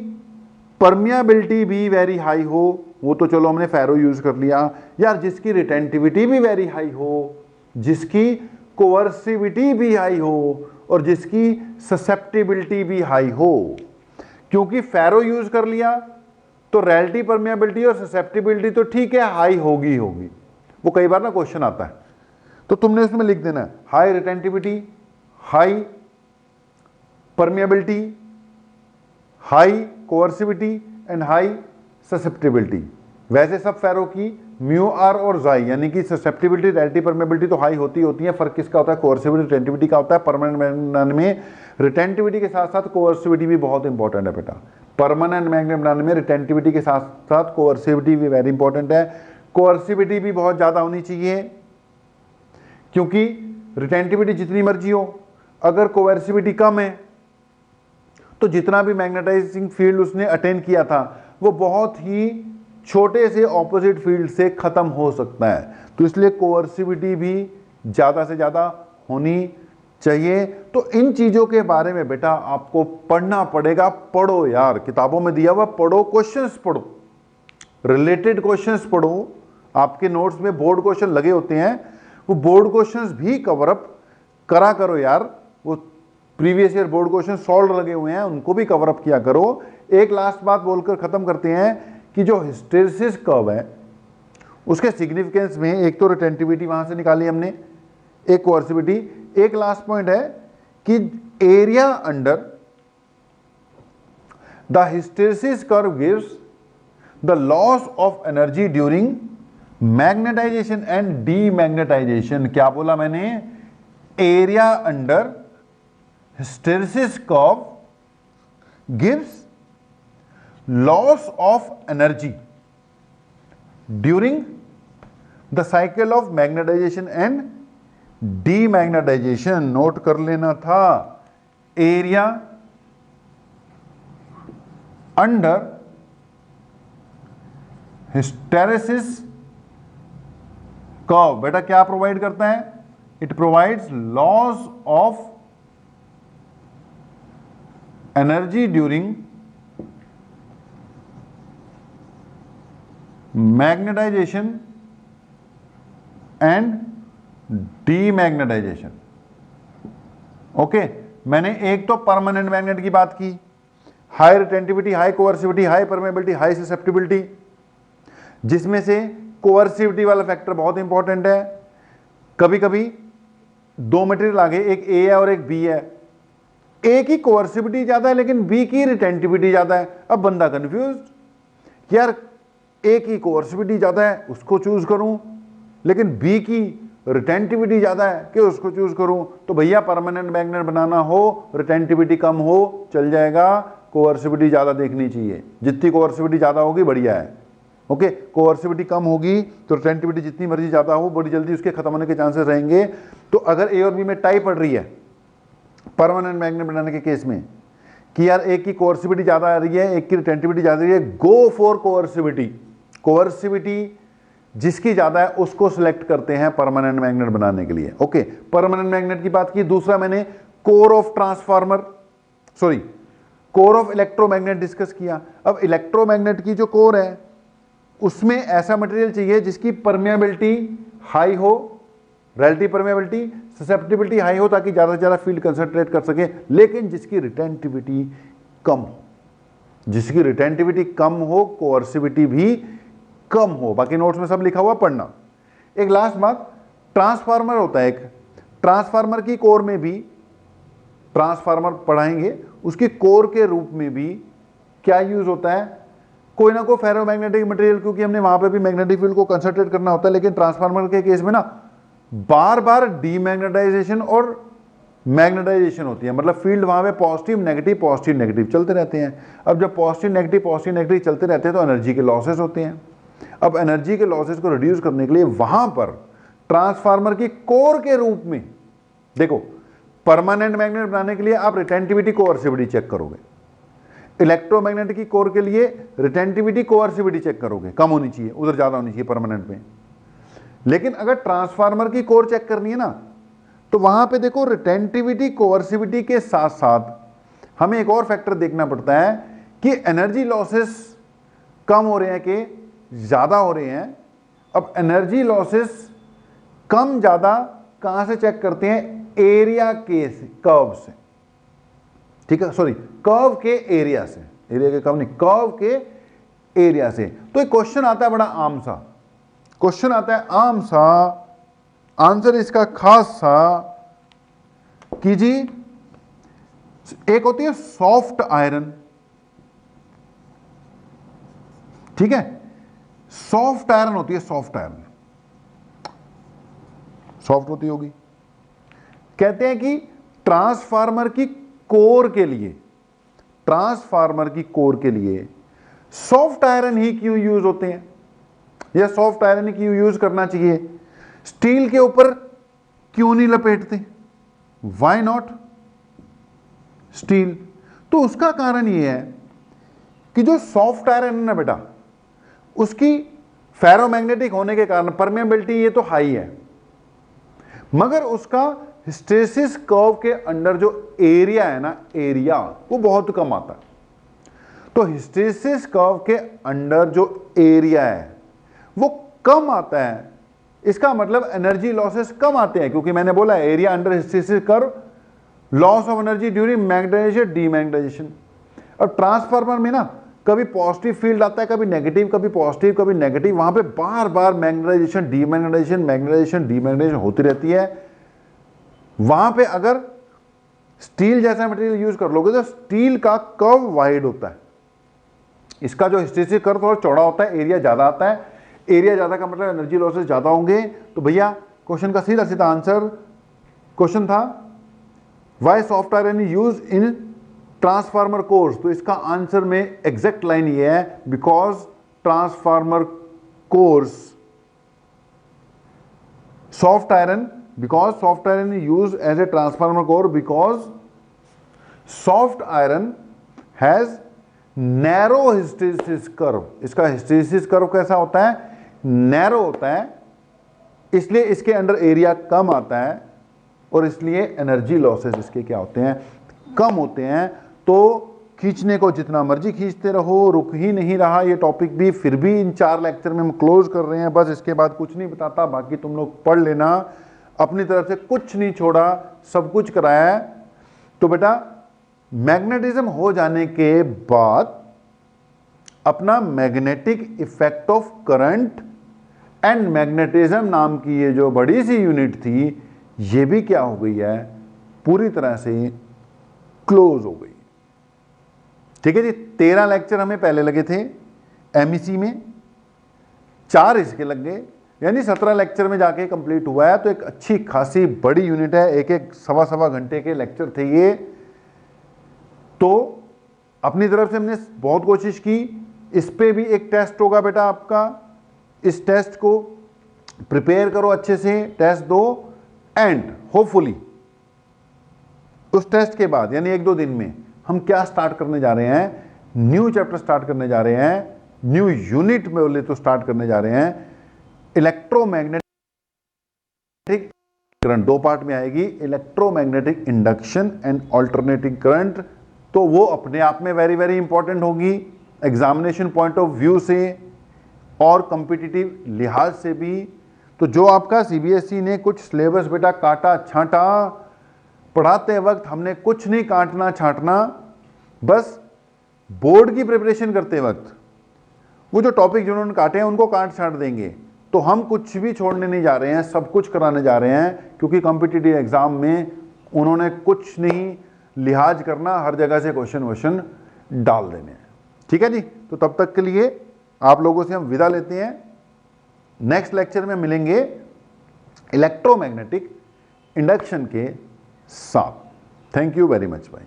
परमियाबिलिटी भी वेरी हाई हो। वो तो चलो हमने फेरो यूज कर लिया यार। जिसकी रिटेंटिविटी भी वेरी हाई हो, जिसकी कोअर्सिविटी भी हाई हो, और जिसकी ससेप्टिबिलिटी भी हाई हो। क्योंकि फेरो यूज कर लिया तो रिलेटिव परमियाबिलिटी और ससेप्टिबिलिटी तो ठीक है हाई होगी होगी। वो कई बार ना क्वेश्चन आता है, तो तुमने उसमें लिख देना है high retentivity, high permeability, high coercivity and high susceptibility. वैसे सब फेरो की म्यू आर और जाई, यानी कि ससेप्टिबिलिटी रिलेटिव परमियाबिलिटी तो हाई होती है। फर्क किसका होता है, कोअर्सिविटी रिटेंटिविटी का होता है। परमानेंट मैग्नेट में रिटेंटिविटी के साथ साथ कोअर्सिविटी भी बहुत इंपॉर्टेंट है बेटा। परमानेंट मैग्नेट बनाने में रिटेंटिविटी के साथ साथ कोअर्सिविटी भी वेरी इंपॉर्टेंट है। कोअर्सिविटी भी बहुत ज्यादा होनी चाहिए, क्योंकि रिटेंटिविटी जितनी मर्जी हो, अगर कोअर्सिविटी कम है तो जितना भी मैग्नेटाइजिंग फील्ड उसने अटेन किया था वो बहुत ही छोटे से ऑपोजिट फील्ड से खत्म हो सकता है। तो इसलिए कोअर्सिविटी भी ज्यादा से ज्यादा होनी चाहिए। तो इन चीजों के बारे में बेटा आपको पढ़ना पड़ेगा। पढ़ो यार, किताबों में दिया हुआ पढ़ो, क्वेश्चंस पढ़ो, रिलेटेड क्वेश्चंस पढ़ो। आपके नोट्स में बोर्ड क्वेश्चन लगे होते हैं, वो बोर्ड क्वेश्चंस भी कवर अप करा करो यार, वो previous year board question solve लगे हुए हैं, उनको भी कवर अप किया करो। एक लास्ट बात बोलकर खत्म करते हैं कि जो हिस्टेरिसिस कर्व है उसके सिग्निफिकेंस में एक तो रिटेंटिविटी वहां से निकाली हमने, एक कोअर्सिविटी, एक लास्ट पॉइंट है कि area under the hysteresis curve gives the loss of energy during magnetization and demagnetization. क्या बोला मैंने? Area under hysteresis curve gives loss of energy during the cycle of magnetization and demagnetization. Note कर लेना था, area under hysteresis curve बेटा क्या provide करता है? It provides loss of energy during magnetization and demagnetization. Okay, मैंने एक तो परमानेंट मैग्नेट की बात की, high retentivity, high coercivity, high permeability, high susceptibility, जिसमें से कोअर्सिविटी वाला फैक्टर बहुत इंपॉर्टेंट है। कभी कभी दो मटेरियल आ गए, एक ए है और एक बी है, ए की कोअर्सिविटी ज्यादा है लेकिन बी की रिटेंटिविटी ज्यादा है। अब बंदा कंफ्यूज, यार ए की कोअर्सिविटी ज्यादा है उसको चूज करूं, लेकिन बी की रिटेंटिविटी ज्यादा है कि उसको चूज करूं। तो भैया परमानेंट मैग्नेट बनाना हो, रिटेंटिविटी कम हो चल जाएगा, कोअर्सिविटी ज्यादा देखनी चाहिए। जितनी कोअर्सिविटी ज्यादा होगी बढ़िया है। ओके, कोअर्सिविटी कम होगी तो रिटेंटिविटी जितनी मर्जी ज्यादा हो, बड़ी जल्दी उसके खत्म होने के चांसेस रहेंगे। तो अगर ए और बी में टाई पड़ रही है परमानेंट मैग्नेट बनाने के केस में कि यार एक की कोअर्सिविटी ज्यादा आ रही है, एक की रिटेंटिविटी ज्यादा आ रही है, गो फॉर कोअर्सिविटी। कोअर्सिविटी जिसकी ज्यादा है उसको सिलेक्ट करते हैं परमानेंट मैग्नेट बनाने के लिए। ओके, परमानेंट मैग्नेट की बात की। दूसरा मैंने core of transformer, sorry core of electromagnet discuss किया। अब इलेक्ट्रोमैग्नेट की जो कोर है उसमें ऐसा मटेरियल चाहिए जिसकी परमेबिलिटी हाई हो, रिलेटिव परमेबिलिटी, ससेप्टिबिलिटी हाई हो, ताकि ज्यादा से ज्यादा फील्ड कंसंट्रेट कर सके, लेकिन जिसकी रिटेंटिविटी कम हो। जिसकी रिटेंटिविटी कम हो, कोअर्सिविटी भी कम हो। बाकी नोट्स में सब लिखा हुआ, पढ़ना। एक लास्ट बात, ट्रांसफार्मर होता है एक, ट्रांसफार्मर की कोर में भी, ट्रांसफार्मर पढ़ाएंगे, उसकी कोर के रूप में भी क्या यूज होता है? कोई ना कोई फेरोमैग्नेटिक मटेरियल, क्योंकि हमने वहां पे भी मैग्नेटिक फील्ड को कंसंट्रेट करना होता है। लेकिन ट्रांसफार्मर के केस में ना बार बार डीमैग्नेटाइजेशन और मैग्नेटाइजेशन होती है, मतलब फील्ड वहां पे पॉजिटिव नेगेटिव चलते रहते हैं। अब जब पॉजिटिव नेगेटिव चलते रहते हैं तो एनर्जी के लॉसेस होते हैं। अब एनर्जी के लॉसेस को रिड्यूस करने के लिए वहां पर ट्रांसफार्मर की कोर के रूप में, देखो परमानेंट मैग्नेट बनाने के लिए आप रिटेंटिविटी कोअर्सिविटी चेक करोगे, इलेक्ट्रोमैग्नेट की कोर के लिए रिटेंटिविटी कोअर्सिविटी चेक करोगे, कम होनी चाहिए, उधर ज्यादा होनी चाहिए परमानेंट में। लेकिन अगर ट्रांसफार्मर की कोर चेक करनी है ना, तो वहां पे देखो रिटेंटिविटी कोअर्सिविटी के साथ साथ हमें एक और फैक्टर देखना पड़ता है कि एनर्जी लॉसेस कम हो रहे हैं कि ज्यादा हो रहे हैं। अब एनर्जी लॉसेस कम ज्यादा कहां से चेक करते हैं? एरिया के कर्व से, ठीक है, सॉरी कर्व के एरिया से, एरिया के कर्व नहीं, कर्व के एरिया से। तो एक क्वेश्चन आता है बड़ा आम सा, क्वेश्चन आता है आम सा, आंसर इसका खास सा कि जी एक होती है सॉफ्ट आयरन, ठीक है, सॉफ्ट आयरन होती है, सॉफ्ट आयरन सॉफ्ट होती होगी। कहते हैं कि ट्रांसफार्मर की कोर के लिए, ट्रांसफार्मर की कोर के लिए सॉफ्ट आयरन ही क्यों यूज होते हैं, या सॉफ्ट आयरन ही क्यों यूज करना चाहिए? स्टील के ऊपर क्यों नहीं लपेटते? Why not steel? तो उसका कारण यह है कि जो सॉफ्ट आयरन है ना बेटा, उसकी फेरोमैग्नेटिक होने के कारण परमेबिलिटी ये तो हाई है, मगर उसका हिस्टेरिसिस कर्व के अंडर जो एरिया है ना, एरिया वो बहुत कम आता है। तो हिस्टेरिसिस कर्व के अंडर जो एरिया है वो कम आता है, इसका मतलब एनर्जी लॉसेस कम आते हैं, क्योंकि मैंने बोला area under hysteresis curve, loss of energy during magnetization, demagnetization. अब ट्रांसफार्मर में ना कभी पॉजिटिव फील्ड आता है, कभी नेगेटिव, कभी पॉजिटिव, कभी नेगेटिव, वहां पे बार बार मैग्नेटाइजेशन डीमैग्नेटाइजेशन, मैग्नेटाइजेशन डीमैग्नेटाइजेशन होती रहती है। वहां पे अगर स्टील जैसा मटेरियल यूज कर लोगे तो स्टील का कर्व वाइड होता है, इसका जो हिस्टैरिसीस कर्व थोड़ा चौड़ा होता है, एरिया ज्यादा आता है। एरिया ज्यादा का मतलब एनर्जी लॉसेस ज्यादा होंगे। तो भैया क्वेश्चन का सीधा सीधा आंसर, क्वेश्चन था why soft iron use in transformer cores, तो इसका आंसर में एग्जैक्ट लाइन ये है, because transformer cores soft iron, because soft iron use as a transformer core, because soft iron has narrow hysteresis curve. इसका hysteresis curve कैसा होता है? Narrow होता है, इसलिए इसके अंदर एरिया कम आता है और इसलिए एनर्जी लॉसेस इसके क्या होते हैं? कम होते हैं। तो खींचने को जितना मर्जी खींचते रहो, रुक ही नहीं रहा ये टॉपिक भी। फिर भी इन 4 लेक्चर में हम क्लोज कर रहे हैं, बस इसके बाद कुछ नहीं बताता, बाकी तुम लोग पढ़ लेना। अपनी तरफ से कुछ नहीं छोड़ा, सब कुछ कराया है। तो बेटा मैग्नेटिज्म हो जाने के बाद अपना magnetic effect of current and magnetism नाम की ये जो बड़ी सी यूनिट थी, ये भी क्या हो गई है? पूरी तरह से क्लोज हो गई। ठीक है जी। 13 लेक्चर हमें पहले लगे थे एमईसी में, 4 इसके लग गए, यानी 17 लेक्चर में जाके कंप्लीट हुआ है। तो एक अच्छी खासी बड़ी यूनिट है, एक एक सवा घंटे के लेक्चर थे ये। तो अपनी तरफ से हमने बहुत कोशिश की। इस पे भी एक टेस्ट होगा बेटा आपका, इस टेस्ट को प्रिपेयर करो अच्छे से, टेस्ट दो, एंड होपफुली उस टेस्ट के बाद यानी 1-2 दिन में हम क्या स्टार्ट करने जा रहे हैं? न्यू चैप्टर स्टार्ट करने जा रहे हैं, न्यू यूनिट में बोले तो स्टार्ट करने जा रहे हैं इलेक्ट्रोमैग्नेटिक करंट। 2 पार्ट में आएगी, electromagnetic induction and alternating current. तो वो अपने आप में वेरी वेरी इंपॉर्टेंट होगी एग्जामिनेशन पॉइंट ऑफ व्यू से और कॉम्पिटिटिव लिहाज से भी। तो जो आपका सीबीएसई ने कुछ सिलेबस बेटा काटा छांटा, पढ़ाते वक्त हमने कुछ नहीं काटना छांटना, बस बोर्ड की प्रिपरेशन करते वक्त वो जो टॉपिक जिन्होंने काटे हैं उनको काट छांट देंगे। तो हम कुछ भी छोड़ने नहीं जा रहे हैं, सब कुछ कराने जा रहे हैं, क्योंकि कॉम्पिटिटिव एग्जाम में उन्होंने कुछ नहीं लिहाज करना, हर जगह से क्वेश्चन डाल देने हैं। ठीक है जी। तो तब तक के लिए आप लोगों से हम विदा लेते हैं। नेक्स्ट लेक्चर में मिलेंगे इलेक्ट्रोमैग्नेटिक इंडक्शन के साथ। थैंक यू वेरी मच भाई।